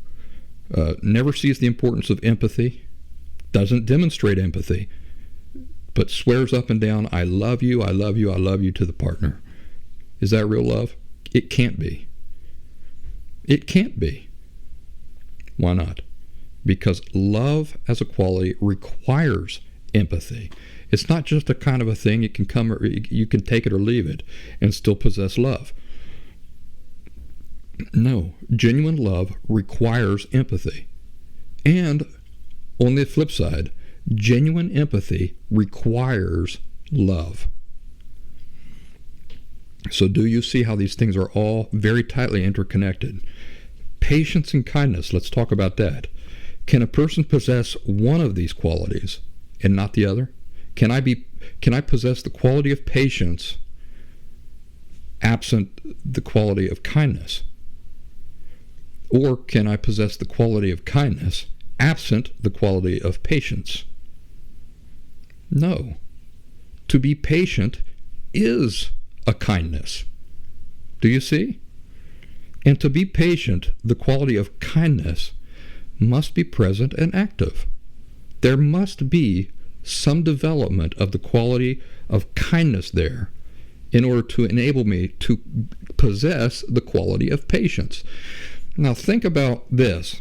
never sees the importance of empathy, doesn't demonstrate empathy, but swears up and down, I love you, I love you, I love you to the partner. Is that real love? It can't be. It can't be. Why not? Because love as a quality requires empathy. It's not just a kind of a thing. It can come, or you can take it or leave it and still possess love. No, genuine love requires empathy. And on the flip side, genuine empathy requires love. So do you see how these things are all very tightly interconnected? Patience and kindness, let's talk about that. Can a person possess one of these qualities and not the other? Can I possess the quality of patience absent the quality of kindness? Or can I possess the quality of kindness absent the quality of patience? No. To be patient is a kindness. Do you see? And to be patient, the quality of kindness must be present and active. There must be some development of the quality of kindness there in order to enable me to possess the quality of patience. Now think about this.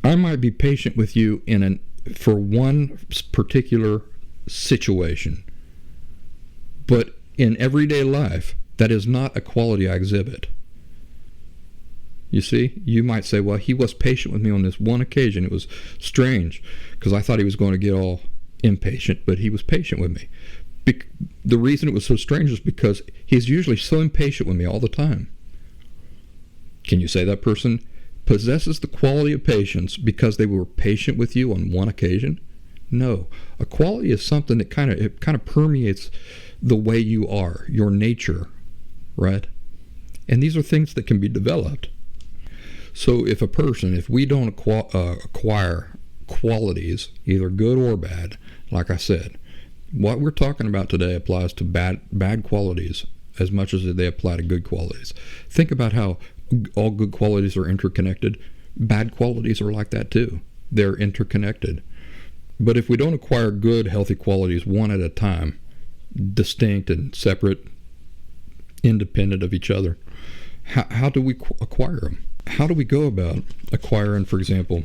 I might be patient with you for one particular situation, but in everyday life, that is not a quality I exhibit. You see, you might say, well, he was patient with me on this one occasion. It was strange because I thought he was going to get all impatient, but he was patient with me. The reason it was so strange is because he's usually so impatient with me all the time. Can you say that person possesses the quality of patience because they were patient with you on one occasion? No. A quality is something that kind of permeates the way you are, your nature, right? And these are things that can be developed. So if we don't acquire qualities, either good or bad, like I said, what we're talking about today applies to bad qualities as much as they apply to good qualities. Think about how all good qualities are interconnected. Bad qualities are like that too. They're interconnected. But if we don't acquire good, healthy qualities one at a time, distinct and separate, independent of each other, how do we acquire them? How do we go about acquiring, for example,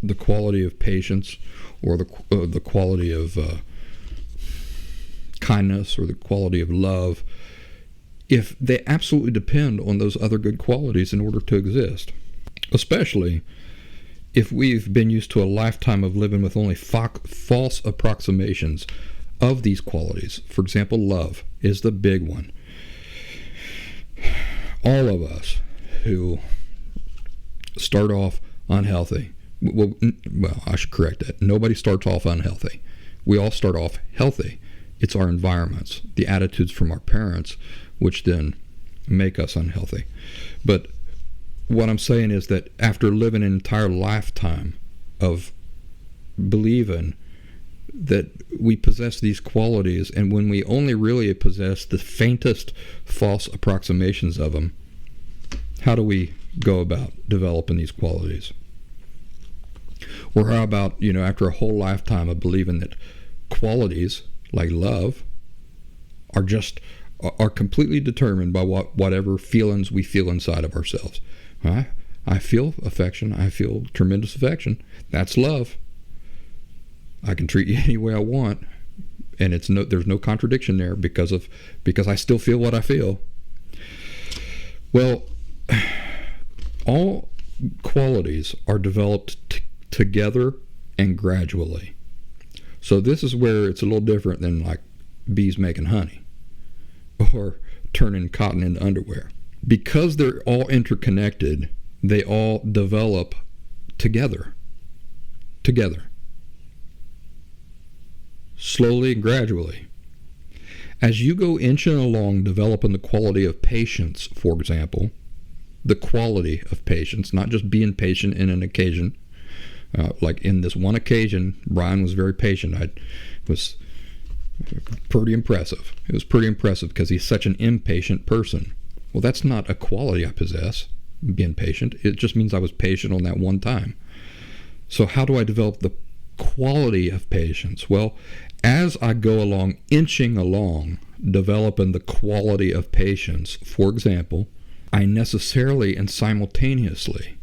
the quality of patience, or the quality of kindness, or the quality of love, if they absolutely depend on those other good qualities in order to exist? Especially if we've been used to a lifetime of living with only false approximations of these qualities. For example, love is the big one. All of us who start off unhealthy, well, I should correct that. Nobody starts off unhealthy. We all start off healthy. It's our environments, the attitudes from our parents, which then make us unhealthy. But what I'm saying is that after living an entire lifetime of believing that we possess these qualities, and when we only really possess the faintest false approximations of them, how do we go about developing these qualities? Or how about, after a whole lifetime of believing that qualities like love are completely determined by whatever feelings we feel inside of ourselves. I feel affection. I feel tremendous affection. That's love. I can treat you any way I want, and there's no contradiction there because I still feel what I feel. Well, all qualities are developed together and gradually. So this is where it's a little different than like bees making honey or turning cotton into underwear. Because they're all interconnected, they all develop together. Slowly and gradually. As you go inching along developing the quality of patience, for example, the quality of patience, not just being patient in an occasion. Like in this one occasion, Brian was very patient. It was pretty impressive. It was pretty impressive because he's such an impatient person. Well, that's not a quality I possess, being patient. It just means I was patient on that one time. So how do I develop the quality of patience? Well, as I go along, inching along, developing the quality of patience, for example, I necessarily and simultaneously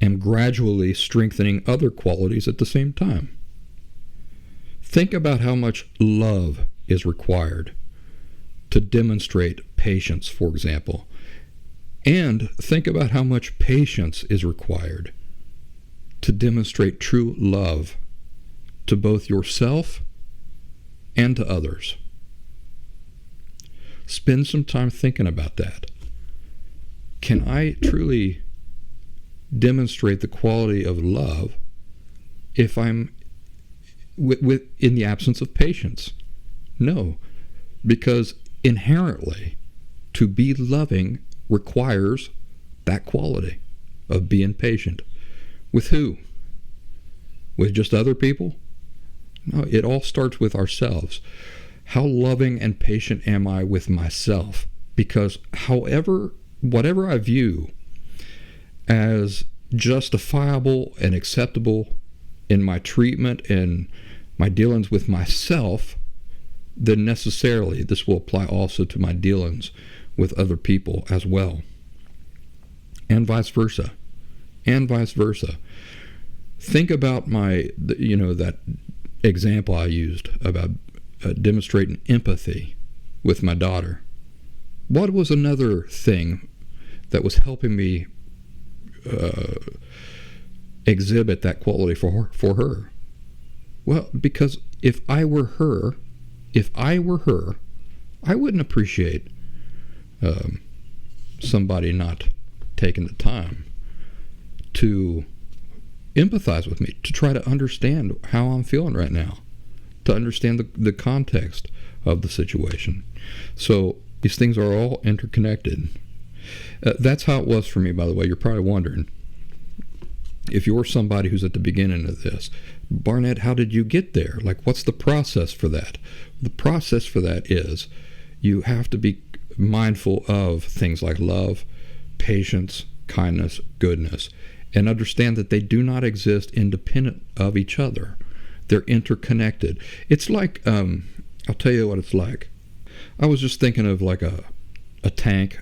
am gradually strengthening other qualities at the same time. Think about how much love is required to demonstrate patience, for example. And think about how much patience is required to demonstrate true love to both yourself and to others. Spend some time thinking about that. Can I truly demonstrate the quality of love if I'm in the absence of patience? No, because inherently to be loving requires that quality of being patient. With who? With just other people? No, it all starts with ourselves. How loving and patient am I with myself? Because whatever I view as justifiable and acceptable in my treatment and my dealings with myself, then necessarily this will apply also to my dealings with other people as well. And vice versa. And vice versa. Think about that example I used about demonstrating empathy with my daughter. What was another thing that was helping me exhibit that quality for her? Well, because if I were her, I wouldn't appreciate somebody not taken the time to empathize with me, to try to understand how I'm feeling right now, to understand the context of the situation. So these things are all interconnected. That's how it was for me, by the way. You're probably wondering, if you're somebody who's at the beginning of this, Barnett, how did you get there? Like, what's the process for that? The process for that is you have to be mindful of things like love, patience, kindness, goodness, and understand that they do not exist independent of each other. They're interconnected. It's like, I'll tell you what it's like. I was just thinking of like a tank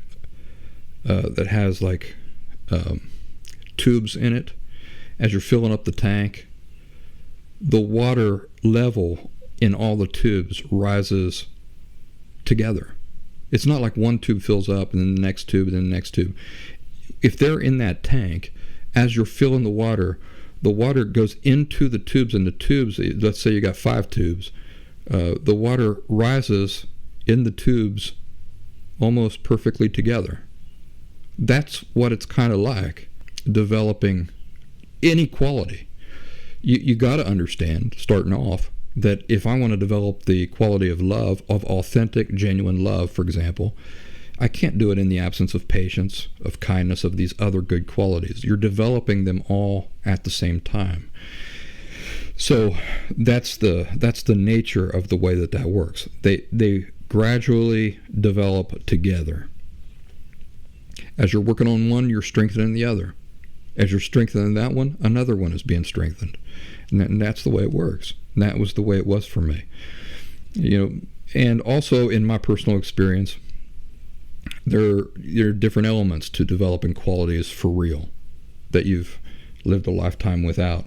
that has like tubes in it. As you're filling up the tank, the water level in all the tubes rises together. It's not like one tube fills up and then the next tube and then the next tube. If they're in that tank, as you're filling the water goes into the tubes, and the tubes, let's say you got 5 tubes, the water rises in the tubes almost perfectly together. That's what it's kind of like developing any quality. You got to understand, starting off, that if I want to develop the quality of love, of authentic, genuine love, for example, I can't do it in the absence of patience, of kindness, of these other good qualities. You're developing them all at the same time. So that's the nature of the way that works. They gradually develop together. As you're working on one, you're strengthening the other. As you're strengthening that one, another one is being strengthened. And that's the way it works. And that was the way it was for me. And also in my personal experience, there are different elements to developing qualities for real that you've lived a lifetime without.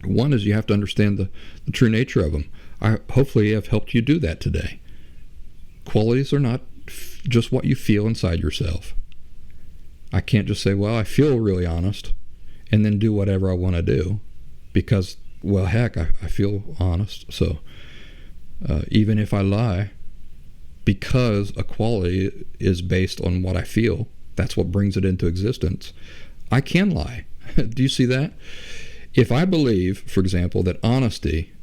One is you have to understand the true nature of them. I hopefully have helped you do that today. Qualities are not just what you feel inside yourself. I can't just say, well, I feel really honest, and then do whatever I want to do, because, well, heck, I feel honest. So even if I lie, because a quality is based on what I feel, that's what brings it into existence, I can lie. Do you see that? If I believe, for example, that honesty,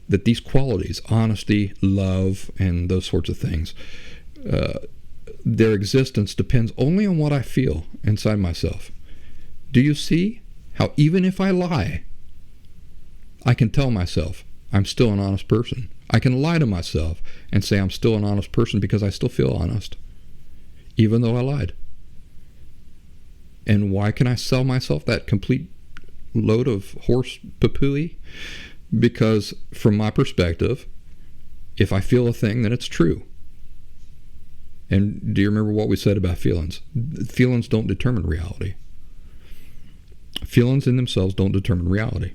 that these qualities, honesty, love, and those sorts of things, their existence depends only on what I feel inside myself. Do you see how even if I lie, I can tell myself I'm still an honest person? I can lie to myself and say I'm still an honest person because I still feel honest, even though I lied. And why can I sell myself that complete load of horse papooey? Because from my perspective, if I feel a thing, then it's true. And do you remember what we said about feelings? Feelings don't determine reality. Feelings in themselves don't determine reality.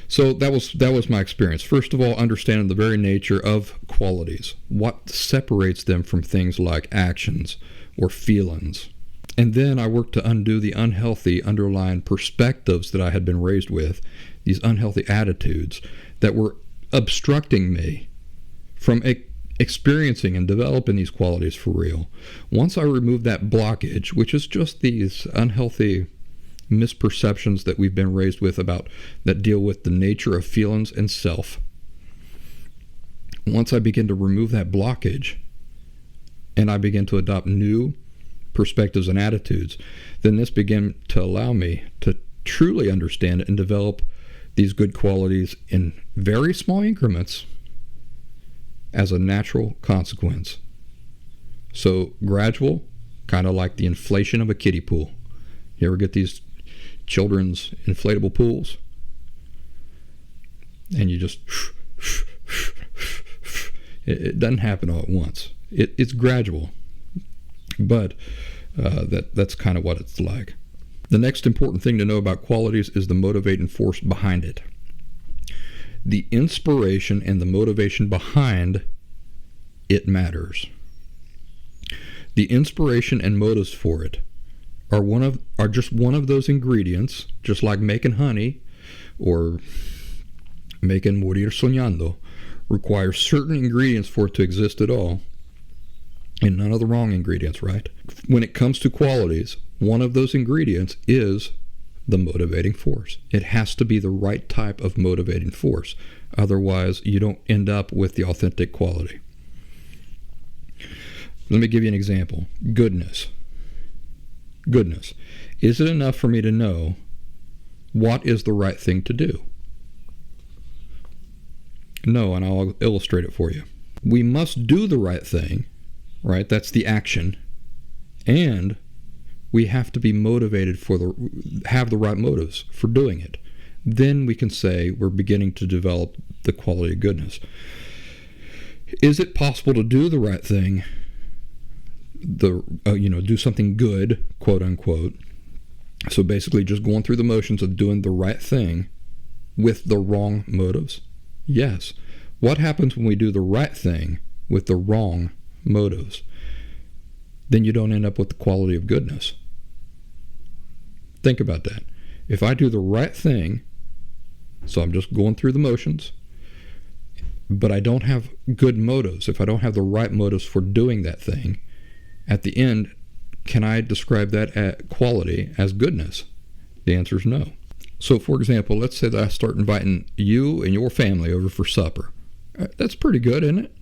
So that was my experience. First of all, understanding the very nature of qualities. What separates them from things like actions or feelings. And then I worked to undo the unhealthy underlying perspectives that I had been raised with, these unhealthy attitudes that were obstructing me from experiencing and developing these qualities for real. Once I removed that blockage, which is just these unhealthy misperceptions that we've been raised with that deal with the nature of feelings and self. Once I begin to remove that blockage and I begin to adopt new perspectives and attitudes, then this began to allow me to truly understand and develop these good qualities in very small increments as a natural consequence. So gradual, kind of like the inflation of a kiddie pool. You ever get these children's inflatable pools? And you just... It doesn't happen all at once. It's gradual. But that's kind of what it's like. The next important thing to know about qualities is the motivating force behind it. The inspiration and the motivation behind it matters. The inspiration and motives for it are just one of those ingredients, just like making honey or making Morir Soñando requires certain ingredients for it to exist at all. and none of the wrong ingredients, right? When it comes to qualities, one of those ingredients is the motivating force. It has to be the right type of motivating force. Otherwise, you don't end up with the authentic quality. Let me give you an example. Goodness. Goodness. Is it enough for me to know what is the right thing to do? No, and I'll illustrate it for you. We must do the right thing, right? That's the action. And we have to be motivated have the right motives for doing it. Then we can say we're beginning to develop the quality of goodness. Is it possible to do the right thing, do something good, quote unquote? So basically just going through the motions of doing the right thing with the wrong motives? Yes. What happens when we do the right thing with the wrong motives? Then you don't end up with the quality of goodness. Think about that. If I do the right thing, so I'm just going through the motions, but I don't have good motives, if I don't have the right motives for doing that thing, at the end, can I describe that quality as goodness? The answer is no. So, for example, let's say that I start inviting you and your family over for supper. That's pretty good, isn't it?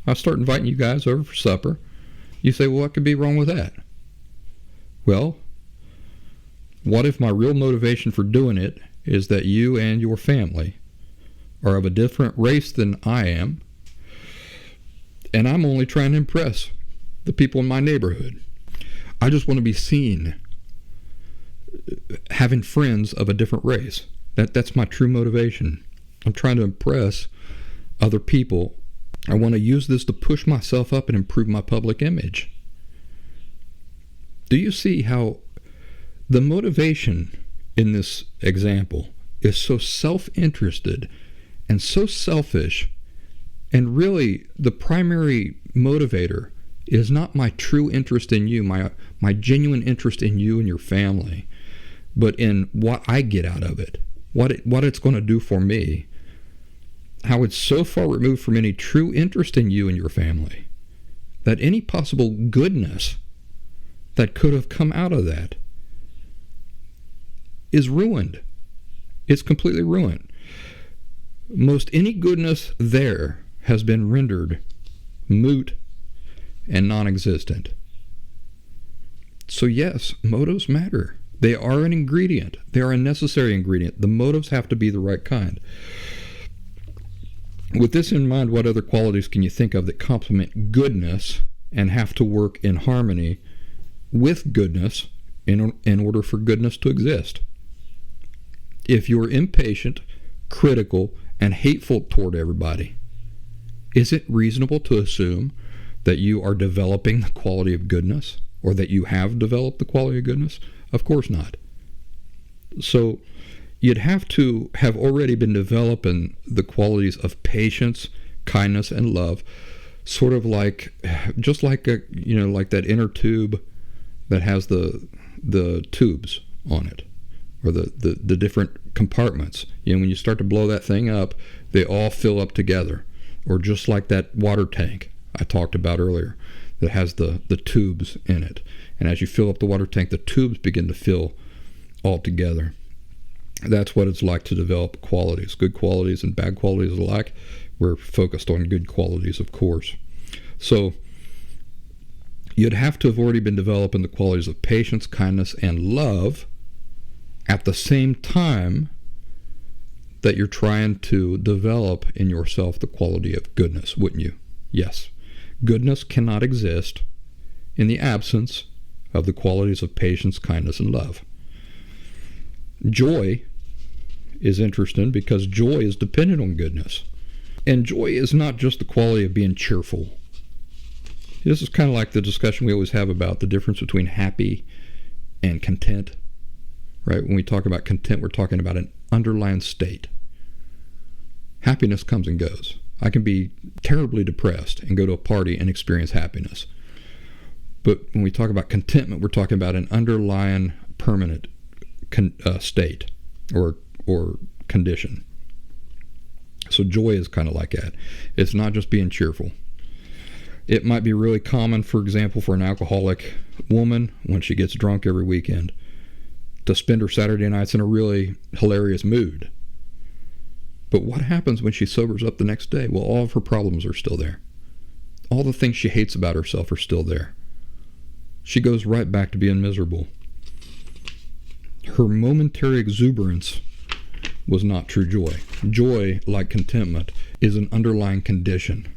I start inviting you guys over for supper. You say, well, what could be wrong with that? Well, what if my real motivation for doing it is that you and your family are of a different race than I am, and I'm only trying to impress the people in my neighborhood? I just want to be seen having friends of a different race. That's my true motivation. I'm trying to impress other people. I want to use this to push myself up and improve my public image. Do you see how the motivation in this example is so self-interested and so selfish, and really the primary motivator is not my true interest in you, my genuine interest in you and your family, but in what I get out of it, what it's going to do for me, how it's so far removed from any true interest in you and your family that any possible goodness that could have come out of that is ruined. It's completely ruined. Most any goodness there has been rendered moot and non-existent. So yes, motives matter. They are an ingredient. They are a necessary ingredient. The motives have to be the right kind. With this in mind, what other qualities can you think of that complement goodness and have to work in harmony with goodness in order for goodness to exist? If you're impatient, critical, and hateful toward everybody, is it reasonable to assume that you are developing the quality of goodness, or that you have developed the quality of goodness? Of course not. So you'd have to have already been developing the qualities of patience, kindness, and love, sort of like, just like like that inner tube that has the tubes on it, or the different compartments. When you start to blow that thing up, they all fill up together. Or just like that water tank I talked about earlier that has the tubes in it. And as you fill up the water tank, the tubes begin to fill all together. That's what it's like to develop qualities, good qualities and bad qualities alike. We're focused on good qualities, of course. So you'd have to have already been developing the qualities of patience, kindness, and love at the same time that you're trying to develop in yourself the quality of goodness, wouldn't you? Yes. Goodness cannot exist in the absence of the qualities of patience, kindness, and love. Joy is interesting because joy is dependent on goodness. And joy is not just the quality of being cheerful. This is kind of like the discussion we always have about the difference between happy and content. Right? When we talk about content, we're talking about an underlying state. Happiness comes and goes. I can be terribly depressed and go to a party and experience happiness. But when we talk about contentment, we're talking about an underlying permanent state or condition. So joy is kind of like that. It's not just being cheerful. It might be really common, for example, for an alcoholic woman when she gets drunk every weekend to spend her Saturday nights in a really hilarious mood. But what happens when she sobers up the next day? Well, all of her problems are still there. All the things she hates about herself are still there. She goes right back to being miserable. Her momentary exuberance was not true joy. Joy, like contentment, is an underlying condition.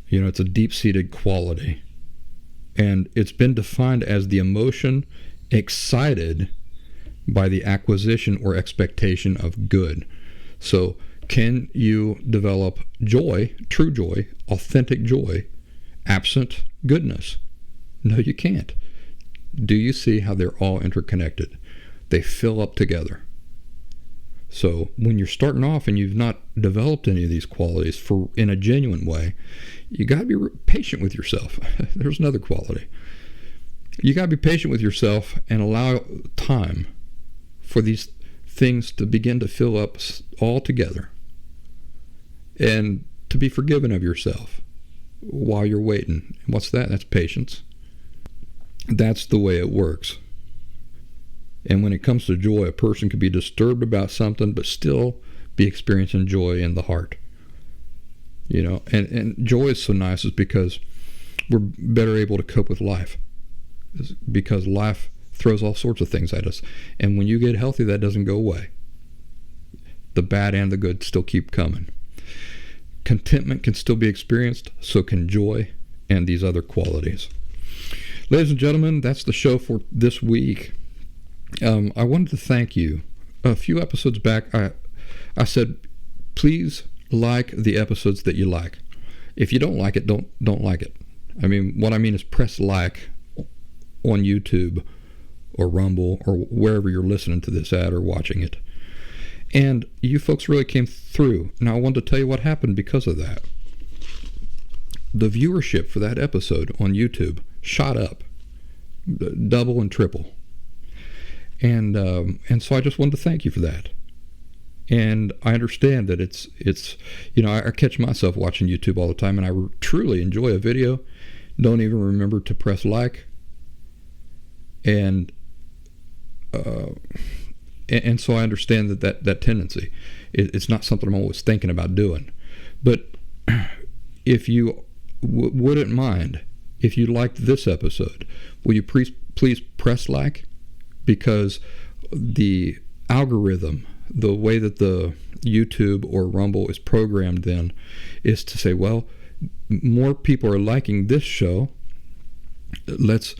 It's a deep-seated quality. And it's been defined as the emotion excited by the acquisition or expectation of good. So, can you develop joy, true joy, authentic joy, absent goodness? No, you can't. Do you see how they're all interconnected? They fill up together. So when you're starting off and you've not developed any of these qualities in a genuine way, you got to be patient with yourself. There's another quality. You got to be patient with yourself and allow time for these things to begin to fill up all together, and to be forgiven of yourself while you're waiting. And what's that? That's patience. That's the way it works. And when it comes to joy, a person can be disturbed about something but still be experiencing joy in the heart. And joy is so nice is because we're better able to cope with life. It's because life throws all sorts of things at us. And when you get healthy, that doesn't go away. The bad and the good still keep coming. Contentment can still be experienced, so can joy and these other qualities. Ladies and gentlemen, that's the show for this week. I wanted to thank you. A few episodes back, I said, please like the episodes that you like. If you don't like it, don't like it. What I mean is press like on YouTube or Rumble or wherever you're listening to this at or watching it. And you folks really came through. Now, I wanted to tell you what happened because of that. The viewership for that episode on YouTube shot up, double and triple. And so I just wanted to thank you for that. And I understand that it's I catch myself watching YouTube all the time, and I truly enjoy a video, don't even remember to press like, and so I understand that tendency. It's not something I'm always thinking about doing. But if you wouldn't mind, if you liked this episode, will you please press like? Because the algorithm, the way that the YouTube or Rumble is programmed then, is to say, well, more people are liking this show, let's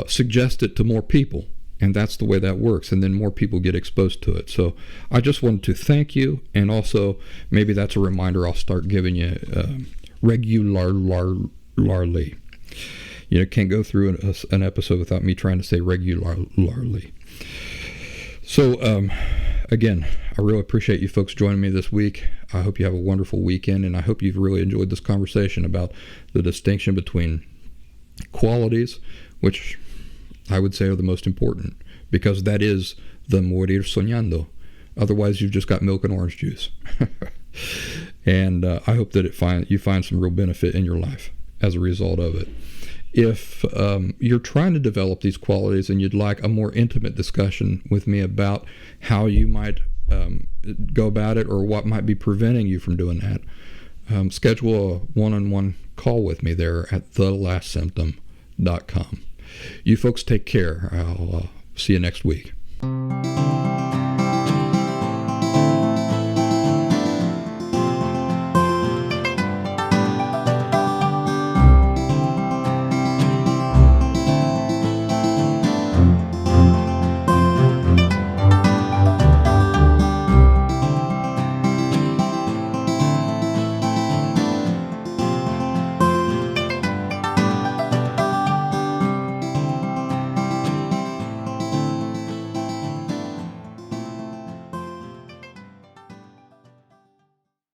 suggest it to more people. And that's the way that works. And then more people get exposed to it. So I just wanted to thank you. And also, maybe that's a reminder I'll start giving you regularly. Can't go through an episode without me trying to say regularly. So, again, I really appreciate you folks joining me this week. I hope you have a wonderful weekend. And I hope you've really enjoyed this conversation about the distinction between qualities, which I would say are the most important, because that is the Morir Soñando. Otherwise, you've just got milk and orange juice. And I hope that you find some real benefit in your life as a result of it. If you're trying to develop these qualities and you'd like a more intimate discussion with me about how you might go about it or what might be preventing you from doing that, schedule a one-on-one call with me there at thelastsymptom.com. You folks take care. I'll see you next week.